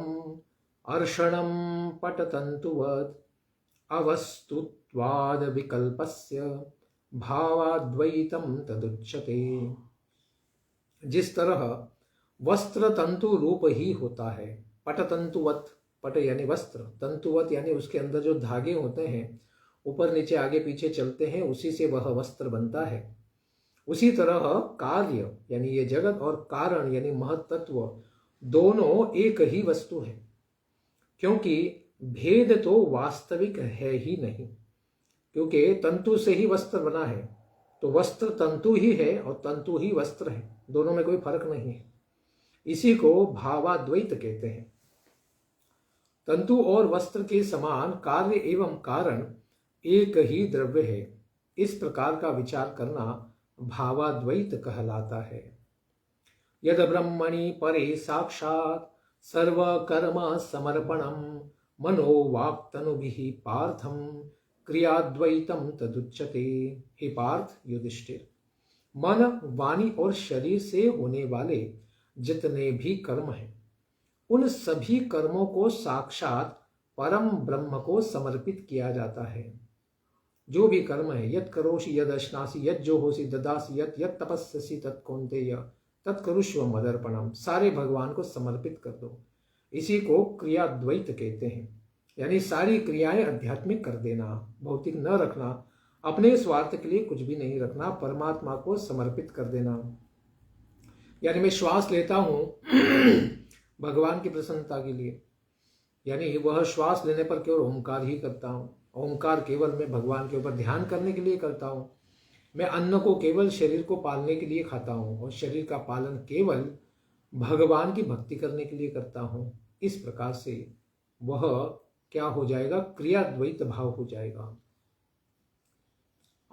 अर्षणम पटतंतुवत् अवस्तुत्वाद विकल्पस्य भावाद्वैतम तदुच्यते। जिस तरह वस्त्र तंतु रूप ही होता है, पटतंतुवत, पट यानी वस्त्र, तंतुवत यानी उसके अंदर जो धागे होते हैं ऊपर नीचे आगे पीछे चलते हैं, उसी से वह वस्त्र बनता है। उसी तरह कार्य यानी ये जगत और कारण यानी महत्त्व दोनों एक ही वस्तु है, क्योंकि भेद तो वास्तविक है ही नहीं। क्योंकि तंतु से ही वस्त्र बना है, तो वस्त्र तंतु ही है और तंतु ही वस्त्र है, दोनों में कोई फर्क नहीं है। इसी को भावाद्वैत कहते हैं। तंतु और वस्त्र के समान कार्य एवं कारण एक ही द्रव्य है, इस प्रकार का विचार करना भावाद्वैत कहलाता है। यद ब्रह्मणि परे साक्षात् सर्वकर्म समर्पणम मनो वाक्तनुभिः पार्थम क्रियाद्वैतम तदुच्यते। हे पार्थ युधिष्ठिर, मन, वाणी और शरीर से होने वाले जितने भी कर्म हैं, उन सभी कर्मों को साक्षात परम ब्रह्म को समर्पित किया जाता है। जो भी कर्म है, यत् करोषि यद् अश्नासि यत् जोहोसि ददासि यत् तपस्यसि तत् कौन्तेय तत्करुष्व मदर्पणम, सारे भगवान को समर्पित कर दो। इसी को क्रियाद्वैत कहते हैं, यानी सारी क्रियाएं आध्यात्मिक कर देना, भौतिक न रखना, अपने स्वार्थ के लिए कुछ भी नहीं रखना, परमात्मा को समर्पित कर देना। यानी मैं श्वास लेता हूं भगवान की प्रसन्नता के लिए, यानी वह श्वास लेने पर केवल ओंकार ही करता हूं, ओंकार केवल मैं भगवान के ऊपर ध्यान करने के लिए करता हूं। मैं अन्न को केवल शरीर को पालने के लिए खाता हूं और शरीर का पालन केवल भगवान की भक्ति करने के लिए करता हूं। इस प्रकार से वह क्या हो जाएगा, क्रियाद्वैत भाव हो जाएगा।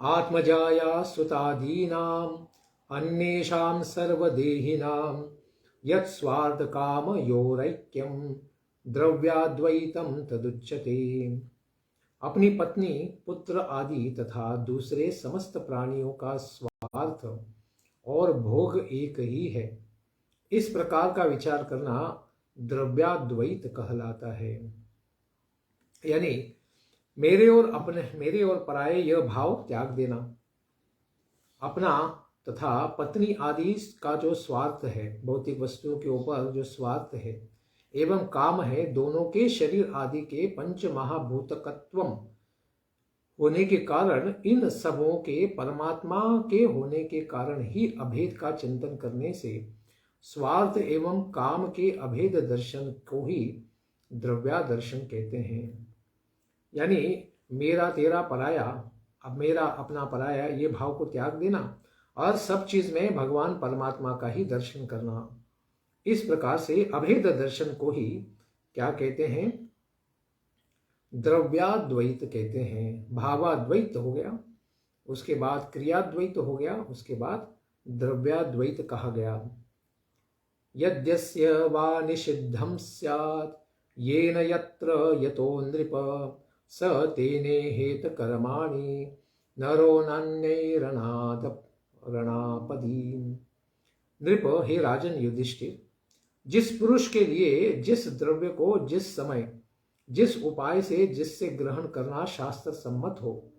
आत्मजाया सुतादीनाम अन्येषां सर्वदेहिनां यत् स्वार्थ काम योरैक्यम द्रव्याद्वैतम तदुच्यते। अपनी पत्नी, पुत्र आदि तथा दूसरे समस्त प्राणियों का स्वार्थ और भोग एक ही है, इस प्रकार का विचार करना द्रव्याद्वैत कहलाता है। यानी मेरे और पराये यह भाव त्याग देना। अपना तथा पत्नी आदि का जो स्वार्थ है, भौतिक वस्तुओं के ऊपर जो स्वार्थ है एवं काम है, दोनों के शरीर आदि के पंच महाभूतकत्वम होने के कारण इन सबों के परमात्मा के होने के कारण ही अभेद का चिंतन करने से स्वार्थ एवं काम के अभेद दर्शन को ही द्रव्यादर्शन कहते हैं। यानी मेरा तेरा पराया, अब मेरा अपना पराया, ये भाव को त्याग देना और सब चीज में भगवान परमात्मा का ही दर्शन करना। इस प्रकार से अभेद दर्शन को ही क्या कहते हैं, द्रव्याद्वैत कहते हैं। भावाद्वैत हो गया, उसके बाद क्रियाद्वैत हो गया, उसके बाद द्रव्याद्वैत कहा गया। यद्यस्य वा निषिद्धं स्यात् येन यत्र यतो नृप स तेने हेत कर्माणि नरो नान्यैरणापदी। नृप, हे राजन युधिष्ठिर, जिस पुरुष के लिए जिस द्रव्य को जिस समय जिस उपाय से जिससे ग्रहण करना शास्त्र सम्मत हो,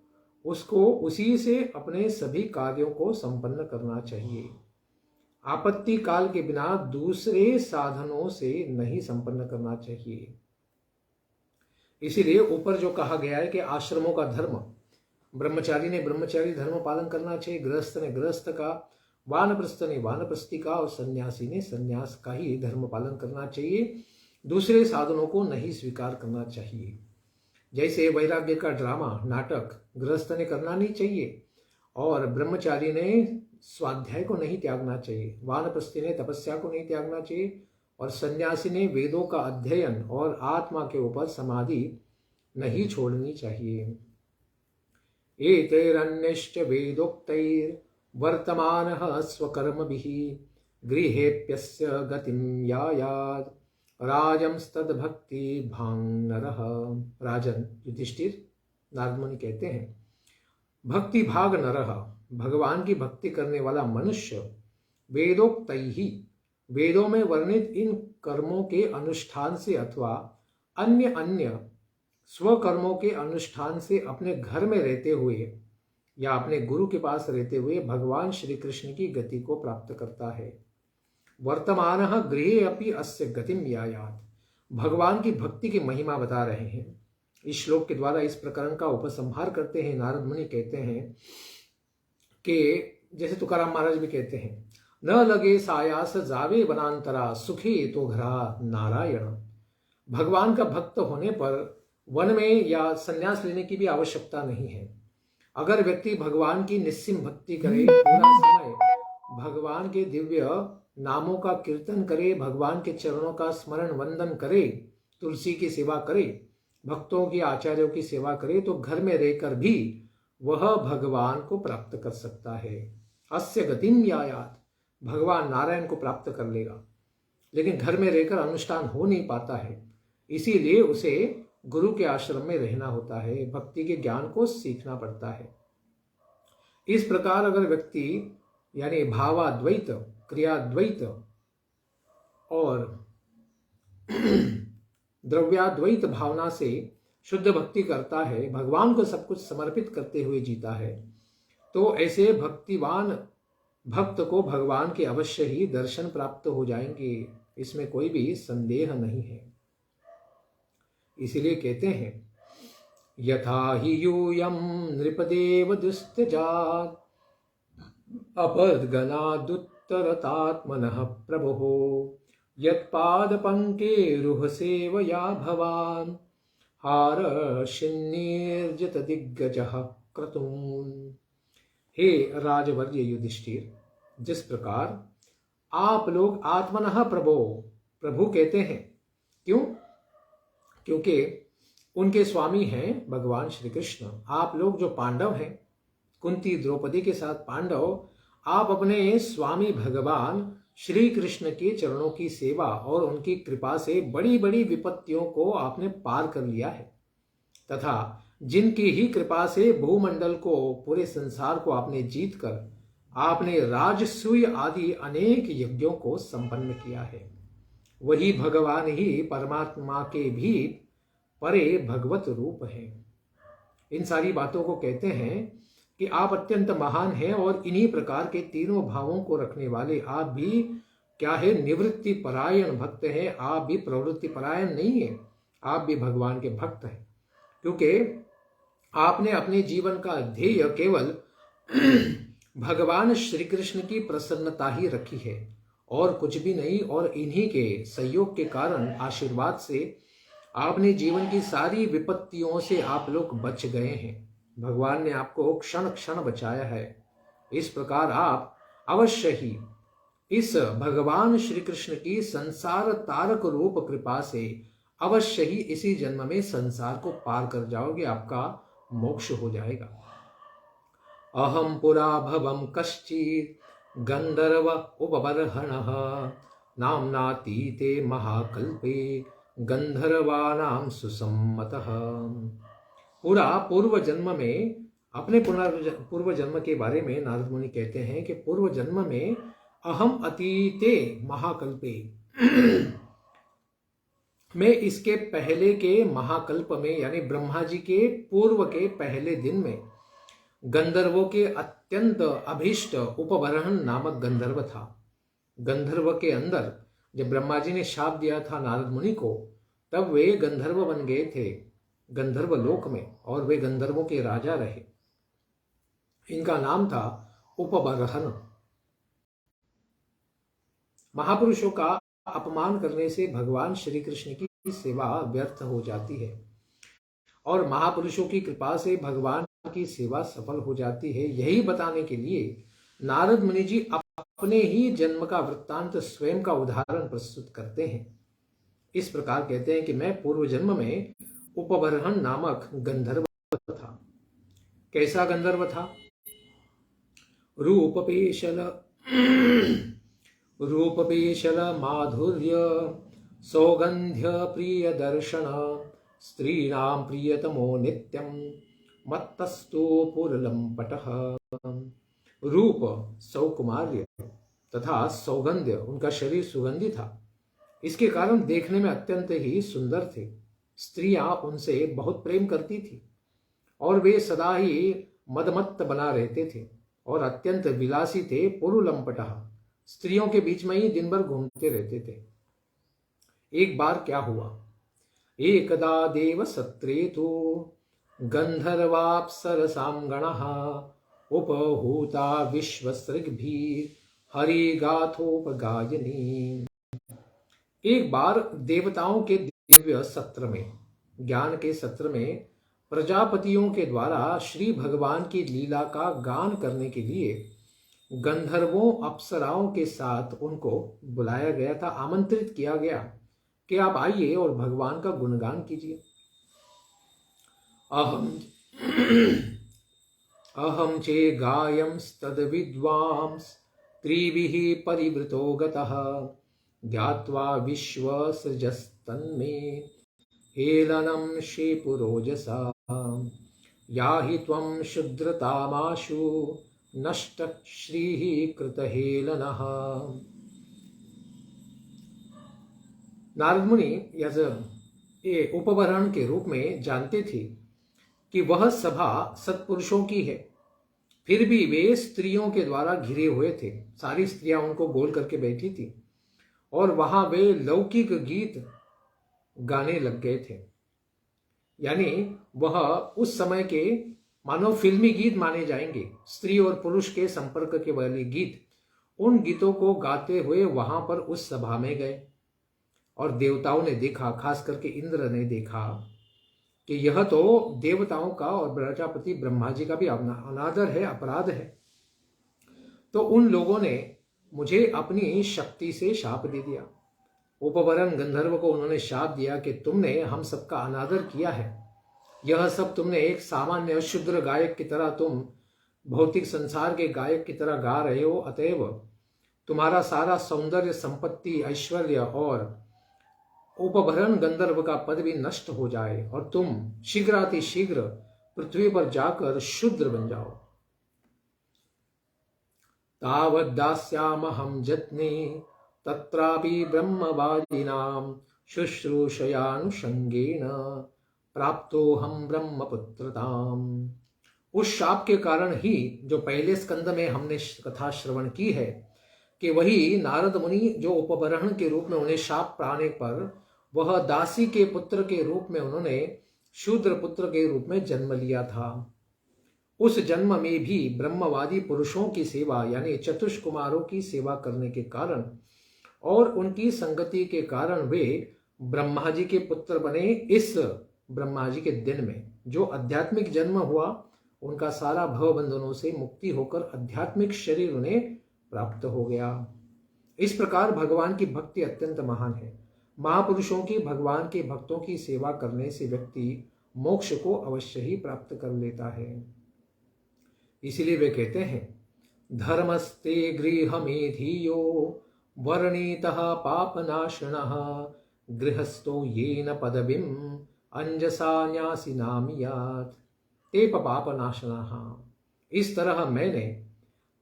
उसको उसी से अपने सभी कार्यों को संपन्न करना चाहिए। आपत्ति काल के बिना दूसरे साधनों से नहीं संपन्न करना चाहिए। इसीलिए ऊपर जो कहा गया है कि आश्रमों का धर्म, ब्रह्मचारी ने ब्रह्मचारी धर्म पालन करना चाहिए, गृहस्थ ने गृहस्थ का, वानप्रस्थ ने वानप्रस्थी का और सन्यासी ने सन्यास का ही धर्म पालन करना चाहिए। दूसरे साधनों को नहीं स्वीकार करना चाहिए। जैसे वैराग्य का ड्रामा, नाटक गृहस्थ ने करना नहीं चाहिए और ब्रह्मचारी ने स्वाध्याय को नहीं त्यागना चाहिए, वानप्रस्थी ने तपस्या को नहीं त्यागना चाहिए और सन्यासी ने वेदों का अध्ययन और आत्मा के ऊपर समाधि नहीं छोड़नी चाहिए। एतैरन्यश्च वेदोक्तैर्वर्तमानः स्वकर्मभिः गृहेप्यस्य गतिं यायात् राजंस्तद्भक्ति भांग नरः। राजन युधिष्ठिर, नारद मुनि कहते हैं, भक्ति भाग नरः, भगवान की भक्ति करने वाला मनुष्य, वेदोक्तैहि, वेदों में वर्णित इन कर्मों के अनुष्ठान से अथवा अन्य अन्य स्वकर्मों के अनुष्ठान से अपने घर में रहते हुए या अपने गुरु के पास रहते हुए भगवान श्री कृष्ण की गति को प्राप्त करता है। वर्तमानः गृहे अपि अस्य गतिम यायात्, भगवान की भक्ति की महिमा बता रहे हैं। इस श्लोक के द्वारा इस प्रकरण का उपसंहार करते हैं नारद मुनि कहते हैं कि जैसे तुकाराम महाराज भी कहते हैं, न लगे सायास जावे वनांतरा सुखी तो घरा नारायण। भगवान का भक्त होने पर वन में या संन्यास लेने की भी आवश्यकता नहीं है। अगर व्यक्ति भगवान की निस्सीम भक्ति करे, पूरा समय भगवान के दिव्य नामों का कीर्तन करे, भगवान के चरणों का स्मरण वंदन करे, तुलसी की सेवा करे, भक्तों की आचार्यों की सेवा करे, तो घर में रहकर भी वह भगवान को प्राप्त कर सकता है। अस्य गतिम यायात, भगवान नारायण को प्राप्त कर लेगा। लेकिन घर में रहकर अनुष्ठान हो नहीं पाता है, इसीलिए उसे गुरु के आश्रम में रहना होता है, भक्ति के ज्ञान को सीखना पड़ता है। इस प्रकार अगर व्यक्ति यानी भावाद्वैत, क्रियाद्वैत और द्रव्याद्वैत भावना से शुद्ध भक्ति करता है, भगवान को सब कुछ समर्पित करते हुए जीता है, तो ऐसे भक्तिवान भक्त को भगवान के अवश्य ही दर्शन प्राप्त हो जाएंगे, इसमें कोई भी संदेह नहीं है। इसीलिए कहते हैं, यथा हि यूयं नृपदेव दुस्त्यजात् अपद्गनादुत्तरतात्मनः प्रभुः यत्पादपङ्केरुह सेवया भवान् हारशिन्निर्जित दिग्गजः क्रतून्। हे राजवर्य युधिष्ठिर, जिस प्रकार आप लोग आत्मनः प्रभो, प्रभु कहते हैं, क्यों? क्योंकि उनके स्वामी हैं भगवान श्री कृष्ण। आप लोग जो पांडव हैं, कुंती द्रौपदी के साथ पांडव, आप अपने स्वामी भगवान श्री कृष्ण के चरणों की सेवा और उनकी कृपा से बड़ी बड़ी विपत्तियों को आपने पार कर लिया है, तथा जिनकी ही कृपा से भूमंडल को, पूरे संसार को आपने जीत कर आपने राजसूय आदि अनेक यज्ञों को संपन्न किया है। वही भगवान ही परमात्मा के भी परे भगवत रूप है। इन सारी बातों को कहते हैं कि आप अत्यंत महान हैं और इन्हीं प्रकार के तीनों भावों को रखने वाले आप भी क्या है, निवृत्ति परायण भक्त हैं। आप भी प्रवृत्ति परायण नहीं है, आप भी भगवान के भक्त हैं, क्योंकि आपने अपने जीवन का ध्येय केवल भगवान श्री कृष्ण की प्रसन्नता ही रखी है और कुछ भी नहीं। और इन्हीं के सहयोग के कारण, आशीर्वाद से आपने जीवन की सारी विपत्तियों से आप लोग बच गए हैं। भगवान ने आपको क्षण क्षण बचाया है। इस प्रकार आप अवश्य ही इस भगवान श्री कृष्ण की संसार तारक रूप कृपा से अवश्य ही इसी जन्म में संसार को पार कर जाओगे, आपका मोक्ष हो जाएगा। अहम पुरा भवम कश्चित् गंधर्व उपबर्हणः नाम्नातीते महाकल्पे गंधर्वानां सुसम्मतः। पूरा पूर्व जन्म में, अपने पूर्व जन्म के बारे में नारद मुनि कहते हैं कि पूर्व जन्म में अहम अतीते महाकल्पे में, इसके पहले के महाकल्प में यानी ब्रह्मा जी के पूर्व के पहले दिन में गंधर्वों के अत्यंत अभीष्ट उपबर्हण नामक गंधर्व था। गंधर्व के अंदर जब ब्रह्मा जी ने शाप दिया था नारद मुनि को, तब वे गंधर्व बन गए थे गंधर्व लोक में, और वे गंधर्वों के राजा रहे। इनका नाम था उपबर्हण। महापुरुषों का अपमान करने से भगवान श्री कृष्ण की सेवा व्यर्थ हो जाती है और महापुरुषों की कृपा से भगवान की सेवा सफल हो जाती है। यही बताने के लिए नारद मुनि जी अपने ही जन्म का वृत्तांत, स्वयं का उदाहरण प्रस्तुत करते हैं। इस प्रकार कहते हैं कि मैं पूर्व जन्म में उपबर्हण नामक गंधर्व था। कैसा गंधर्व था? रूपपेशल माधुर्य सौगंध्य प्रिय दर्शन स्त्रीणां प्रियतमो नित्यं मत्तस्तु पुरलंपटः। रूप, सौकुमार्य तथा सौगंध्य, उनका शरीर सुगंधी था। इसके कारण देखने में अत्यंत ही सुंदर थे। स्त्रियां उनसे बहुत प्रेम करती थी और वे सदा ही मदमत्त बना रहते थे और अत्यंत विलासी थे। पुरुलंपटः, स्त्रियों के बीच में ही दिन भर घूमते रहते थे। एक बार क्या हुआ, एकदा देव सत्रे तु गंधर्वाप्सरसां गणः उपहूता विश्वसृग्भिः हरिगाथोपगायनी। एक बार देवताओं के दिव्य सत्र में, ज्ञान के सत्र में, प्रजापतियों के द्वारा श्री भगवान की लीला का गान करने के लिए गंधर्वों अप्सराओं के साथ उनको बुलाया गया था, आमंत्रित किया गया कि आप आइए और भगवान का गुणगान कीजिए। अहम चे गायंस्तद विद्वांस त्रिभिः परिवृतो गतः ज्ञात्वा विश्वसृजस्तन्मे हेलनं शेपुरोजसा याहि त्वं शुद्रतामाशु नष्ट श्रीः कृतहेलनः। नारद मुनि ये उपवरण के रूप में जानते थे कि वह सभा सत्पुरुषों की है, फिर भी वे स्त्रियों के द्वारा घिरे हुए थे। सारी स्त्रियां उनको गोल करके बैठी थी और वहां वे लौकिक गीत गाने लग गए थे। यानी वह उस समय के मानो फिल्मी गीत माने जाएंगे, स्त्री और पुरुष के संपर्क के वाले गीत। उन गीतों को गाते हुए वहां पर उस सभा में गए और देवताओं ने देखा, खास करके इंद्र ने देखा कि यह तो देवताओं का और प्रजापति ब्रह्मा जी का भी अनादर है, अपराध है। तो उन लोगों ने मुझे अपनी शक्ति से शाप दे दिया। उपवरण गंधर्व को उन्होंने शाप दिया कि तुमने हम सबका अनादर किया है, यह सब तुमने एक सामान्य शुद्र गायक की तरह, तुम भौतिक संसार के गायक की तरह गा रहे हो, अतएव तुम्हारा सारा सौंदर्य, संपत्ति, ऐश्वर्य और उपभरण गंधर्व का पद भी नष्ट हो जाए और तुम शीघ्रातिशीघ्र पृथ्वी पर जाकर शूद्र बन जाओ। तावद्दास्यामहं जत्ने तत्रापि ब्रह्मवादिनां शुश्रूषयानुषंगेन प्राप्तोहम ब्रह्मपुत्रताम्। उस शाप के कारण ही जो पहले स्कंद में हमने कथा श्रवण की है कि वही नारद मुनि जो उपबरण के रूप में उन्हें शाप पाने पर वह दासी के पुत्र के रूप में उन्होंने शूद्र पुत्र के रूप में जन्म लिया था। उस जन्म में भी ब्रह्मवादी पुरुषों की सेवा यानी चतुष्कुमारों की सेवा करने के कारण और उनकी संगति के कारण वे ब्रह्मा जी के पुत्र बने। इस ब्रह्मा जी के दिन में जो आध्यात्मिक जन्म हुआ, उनका सारा भव बंधनों से मुक्ति होकर आध्यात्मिक शरीर उन्हें प्राप्त हो गया। इस प्रकार भगवान की भक्ति अत्यंत महान है। महापुरुषों की, भगवान के भक्तों की सेवा करने से व्यक्ति मोक्ष को अवश्य ही प्राप्त कर लेता है। इसीलिए वे कहते हैं, धर्मस्ते गृहमेधियो वर्णितः पापनाशनः गृहस्थो येन पदवीं अंजसा न्यासिनामियात् ते पापनाशनः। इस तरह मैंने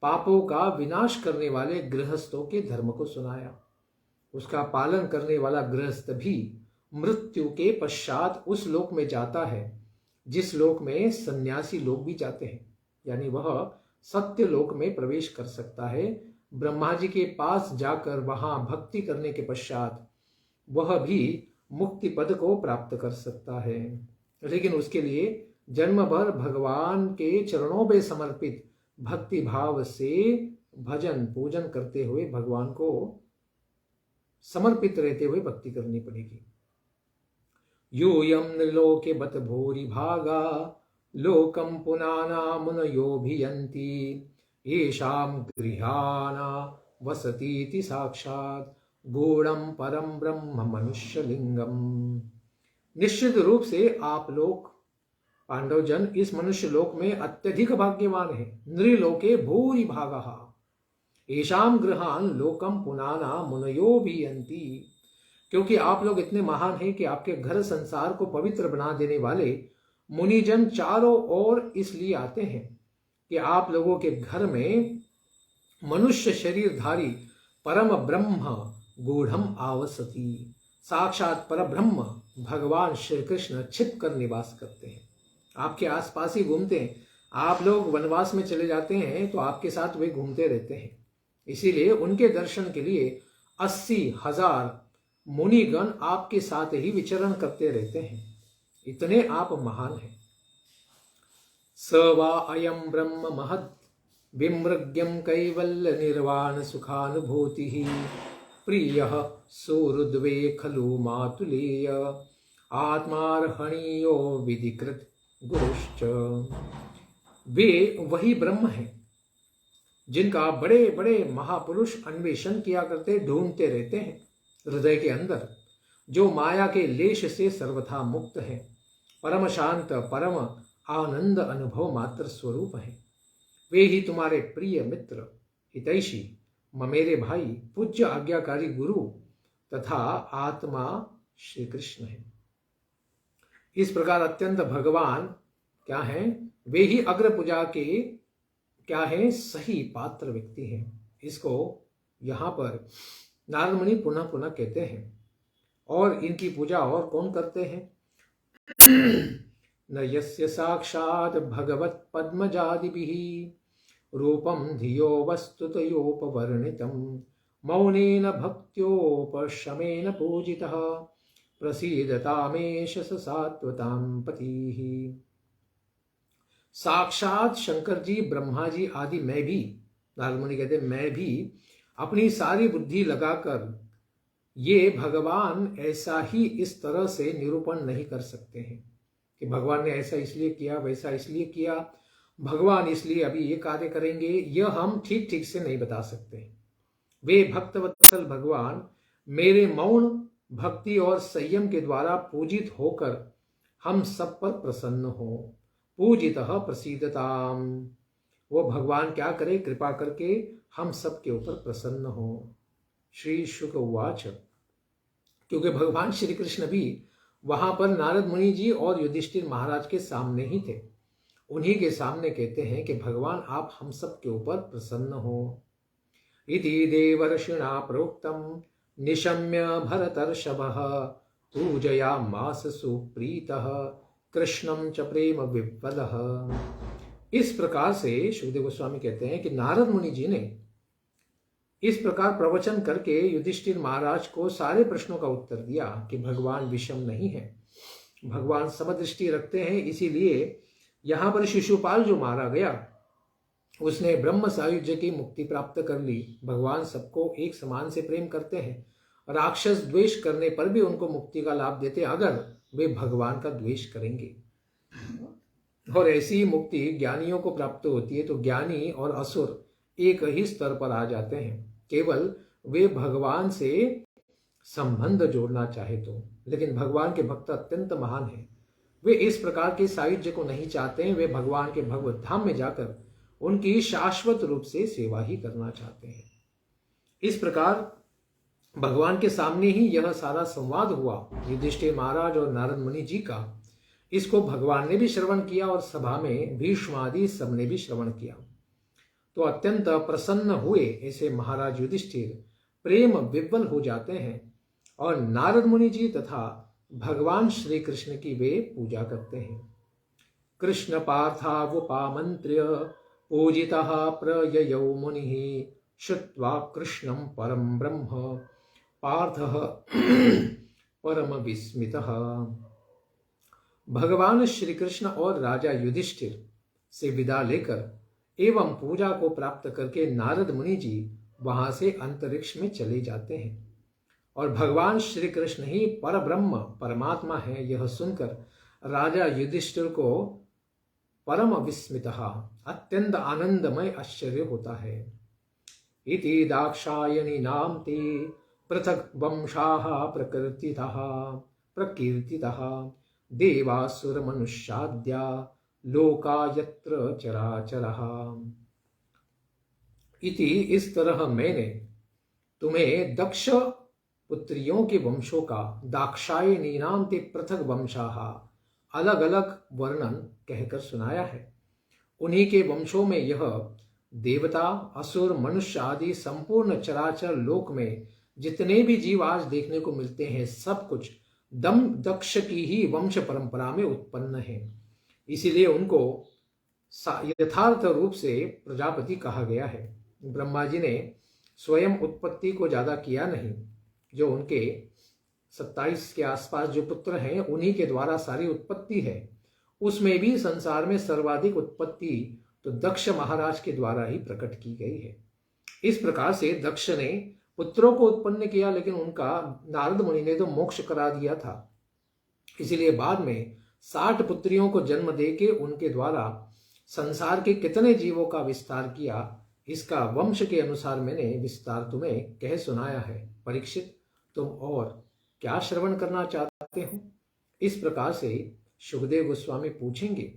पापों का विनाश करने वाले गृहस्थों के धर्म को सुनाया। उसका पालन करने वाला गृहस्थ भी मृत्यु के पश्चात उस लोक में जाता है जिस लोक में सन्यासी लोग भी जाते हैं, यानी वह सत्य लोक में प्रवेश कर सकता है। ब्रह्मा जी के पास जाकर वहां भक्ति करने के पश्चात वह भी मुक्ति पद को प्राप्त कर सकता है। लेकिन उसके लिए जन्म भर भगवान के चरणों में समर्पित भक्ति भाव से भजन पूजन करते हुए, भगवान को समर्पित रहते हुए भक्ति करनी पड़ेगी। यूयं नृलोके बत भूरि भागा लोकं पुनाना मुनयोभियन्ति येषां गृहाणा वसतीति साक्षात् गूढ़ं परम ब्रह्म मनुष्यलिंगम। निश्चित रूप से आप लोग पांडवजन इस मनुष्य लोक में अत्यधिक भाग्यवान है। नृलोके भूरि भागः येषां गृहान लोकम पुनाना मुनयो भियन्ति। क्योंकि आप लोग इतने महान हैं कि आपके घर संसार को पवित्र बना देने वाले मुनिजन चारों ओर इसलिए आते हैं कि आप लोगों के घर में मनुष्य शरीरधारी परम ब्रह्म गूढ़म आवसती, साक्षात पर ब्रह्म भगवान श्री कृष्ण छिप कर निवास करते हैं, आपके आसपास ही घूमते हैं। आप लोग वनवास में चले जाते हैं तो आपके साथ वे घूमते रहते हैं। इसीलिए उनके दर्शन के लिए 80,000 मुनिगण आपके साथ ही विचरण करते रहते हैं। इतने आप महान हैं। स वा अयम ब्रह्म महत् विमृग्यम कैवल्य निर्वाण सुखानुभूति प्रिय सुहृद्वे खलु मातुलेय आत्मार्हणीयो विधिकृत गुरुश्च। वे वही ब्रह्म हैं जिनका बड़े बड़े महापुरुष अन्वेषण किया करते, ढूंढते रहते हैं हृदय के अंदर, जो माया के लेश से सर्वथा मुक्त है, परम शांत परम आनंद अनुभव मात्र स्वरूप है। वे ही तुम्हारे प्रिय मित्र, हितैषी, ममेरे भाई, पूज्य आज्ञाकारी गुरु तथा आत्मा श्री कृष्ण है। इस प्रकार अत्यंत भगवान क्या हैं? वे ही अग्र पूजा के क्या है? सही पात्र व्यक्ति हैं। इसको यहां पर नारद मुनि पुनः पुनः कहते हैं। और इनकी पूजा और कौन करते हैं? न यस्य साक्षात् भगवत पद्मजादिभिः रूपम धियो वस्तुतयोपवर्णितं मौनेन भक्त्योपशमेन पूजितः प्रसीदतामेष स सात्वतां पतिः। साक्षात शंकर जी, ब्रह्मा जी आदि मैं भी, नारद मुनि कहते मैं भी अपनी सारी बुद्धि लगाकर ये भगवान ऐसा ही इस तरह से निरूपण नहीं कर सकते हैं कि भगवान ने ऐसा इसलिए किया, वैसा इसलिए किया, भगवान इसलिए अभी ये कार्य करेंगे, यह हम ठीक ठीक से नहीं बता सकते। वे भक्तवत्सल भगवान मेरे मौन भक्ति और संयम के द्वारा पूजित होकर हम सब पर प्रसन्न हो। पूजितः प्रसीदताम, वो भगवान क्या करे? कृपा करके हम सब के ऊपर प्रसन्न हो। श्री शुक उवाच, क्योंकि भगवान श्री कृष्ण भी वहां पर नारद मुनि जी और युधिष्ठिर महाराज के सामने ही थे। उन्हीं के सामने कहते हैं कि भगवान आप हम सब के ऊपर प्रसन्न हो। इति देवर्षिणा प्रोक्तम निशम्य भरतर्षभः पूजयामास सुप्रीतः कृष्णं च प्रेम विप्लवः। इस प्रकार से शुकदेव गोस्वामी कहते हैं कि नारद मुनि जी ने इस प्रकार प्रवचन करके युधिष्ठिर महाराज को सारे प्रश्नों का उत्तर दिया कि भगवान विषम नहीं है, भगवान समदृष्टि रखते हैं। इसीलिए यहां पर शिशुपाल जो मारा गया उसने ब्रह्म सायुज्य की मुक्ति प्राप्त कर ली। भगवान सबको एक समान से प्रेम करते हैं, राक्षस द्वेष करने पर भी उनको मुक्ति का लाभ देते अगर वे भगवान का द्वेष करेंगे। और ऐसी मुक्ति ज्ञानियों को प्राप्त होती है। तो ज्ञानी और असुर एक ही स्तर पर आ जाते हैं, केवल वे भगवान से संबंध जोड़ना चाहे तो। लेकिन भगवान के भक्त अत्यंत महान हैं, वे इस प्रकार के सायुज्य को नहीं चाहते हैं। वे भगवान के भगवत धाम में जाकर उनकी शाश्वत रूप से सेवा ही करना चाहते हैं। इस प्रकार भगवान के सामने ही यह सारा संवाद हुआ युधिष्ठिर महाराज और नारद मुनि जी का। इसको भगवान ने भी श्रवण किया और सभा में भीष्म आदि सबने भी श्रवण किया। तो अत्यंत प्रसन्न हुए ऐसे महाराज युधिष्ठिर प्रेम विह्वल हो जाते हैं और नारद मुनि जी तथा भगवान श्री कृष्ण की वे पूजा करते हैं। कृष्ण पार्थावुपामंत्र्य पूजितः प्रययौ मुनिः श्रुत्वा कृष्णं परम ब्रह्म पार्थः परम विस्मितः। भगवान श्री कृष्ण और राजा युधिष्ठिर से विदा लेकर एवं पूजा को प्राप्त करके नारद मुनि जी वहां से अंतरिक्ष में चले जाते हैं और भगवान श्री कृष्ण ही पर ब्रह्म परमात्मा है यह सुनकर राजा युधिष्ठिर को परम विस्मितः अत्यंत आनंदमय आश्चर्य होता है। इति दाक्षायणी नाम ते पृथक वंशाः प्रकीर्तितः देवासुर मनुष्याद्या लोका यत्र चराचरः। इति इस तरह मैंने तुम्हें दक्ष पुत्रियों के वंशों का दाक्षायणी नाम ते पृथक वंशाः अलग अलग वर्णन कहकर सुनाया है। उन्हीं के वंशों में यह देवता, असुर, मनुष्य आदि संपूर्ण चराचर लोक में जितने भी जीव आज देखने को मिलते हैं, सब कुछ दक्ष की ही वंश परंपरा में उत्पन्न है। इसीलिए उनको यथार्थ रूप से प्रजापति कहा गया है। ब्रह्मा जी ने स्वयं उत्पत्ति को ज्यादा किया नहीं, जो उनके 27 के आसपास जो पुत्र हैं उन्हीं के द्वारा सारी उत्पत्ति है। उसमें भी संसार में सर्वाधिक उत्पत्ति तो दक्ष महाराज के द्वारा ही प्रकट की गई है। इस प्रकार से दक्ष ने पुत्रों को उत्पन्न किया, लेकिन उनका नारद मुनि ने तो मोक्ष करा दिया था। इसीलिए बाद में 60 पुत्रियों को जन्म देके उनके द्वारा संसार के कितने जीवों का विस्तार किया, इसका वंश के अनुसार मैंने विस्तार तुम्हें कह सुनाया है। परीक्षित, तुम और क्या श्रवण करना चाहते हो? इस प्रकार से सुखदेव गोस्वामी पूछेंगे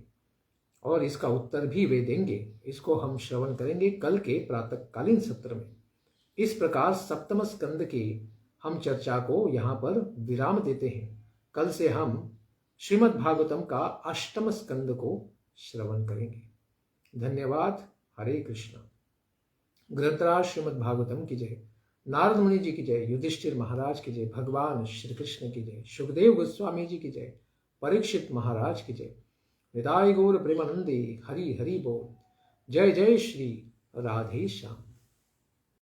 और इसका उत्तर भी वे देंगे। इसको हम श्रवण करेंगे कल के प्रातःकालीन सत्र में। इस प्रकार सप्तम स्कंद की हम चर्चा को यहाँ पर विराम देते हैं। कल से हम श्रीमद् भागवतम का अष्टम स्कंद को श्रवण करेंगे। धन्यवाद। हरे कृष्ण। ग्रंथराज श्रीमद् भागवतम की जय, नारद मुनि जी की जय, युधिष्ठिर महाराज की जय, भगवान श्री कृष्ण की जय, सुखदेव गोस्वामी जी की जय, परीक्षित महाराज की जय। निताय गौर प्रेमानंदी हरि हरि बोल। जय जय श्री राधे श्याम।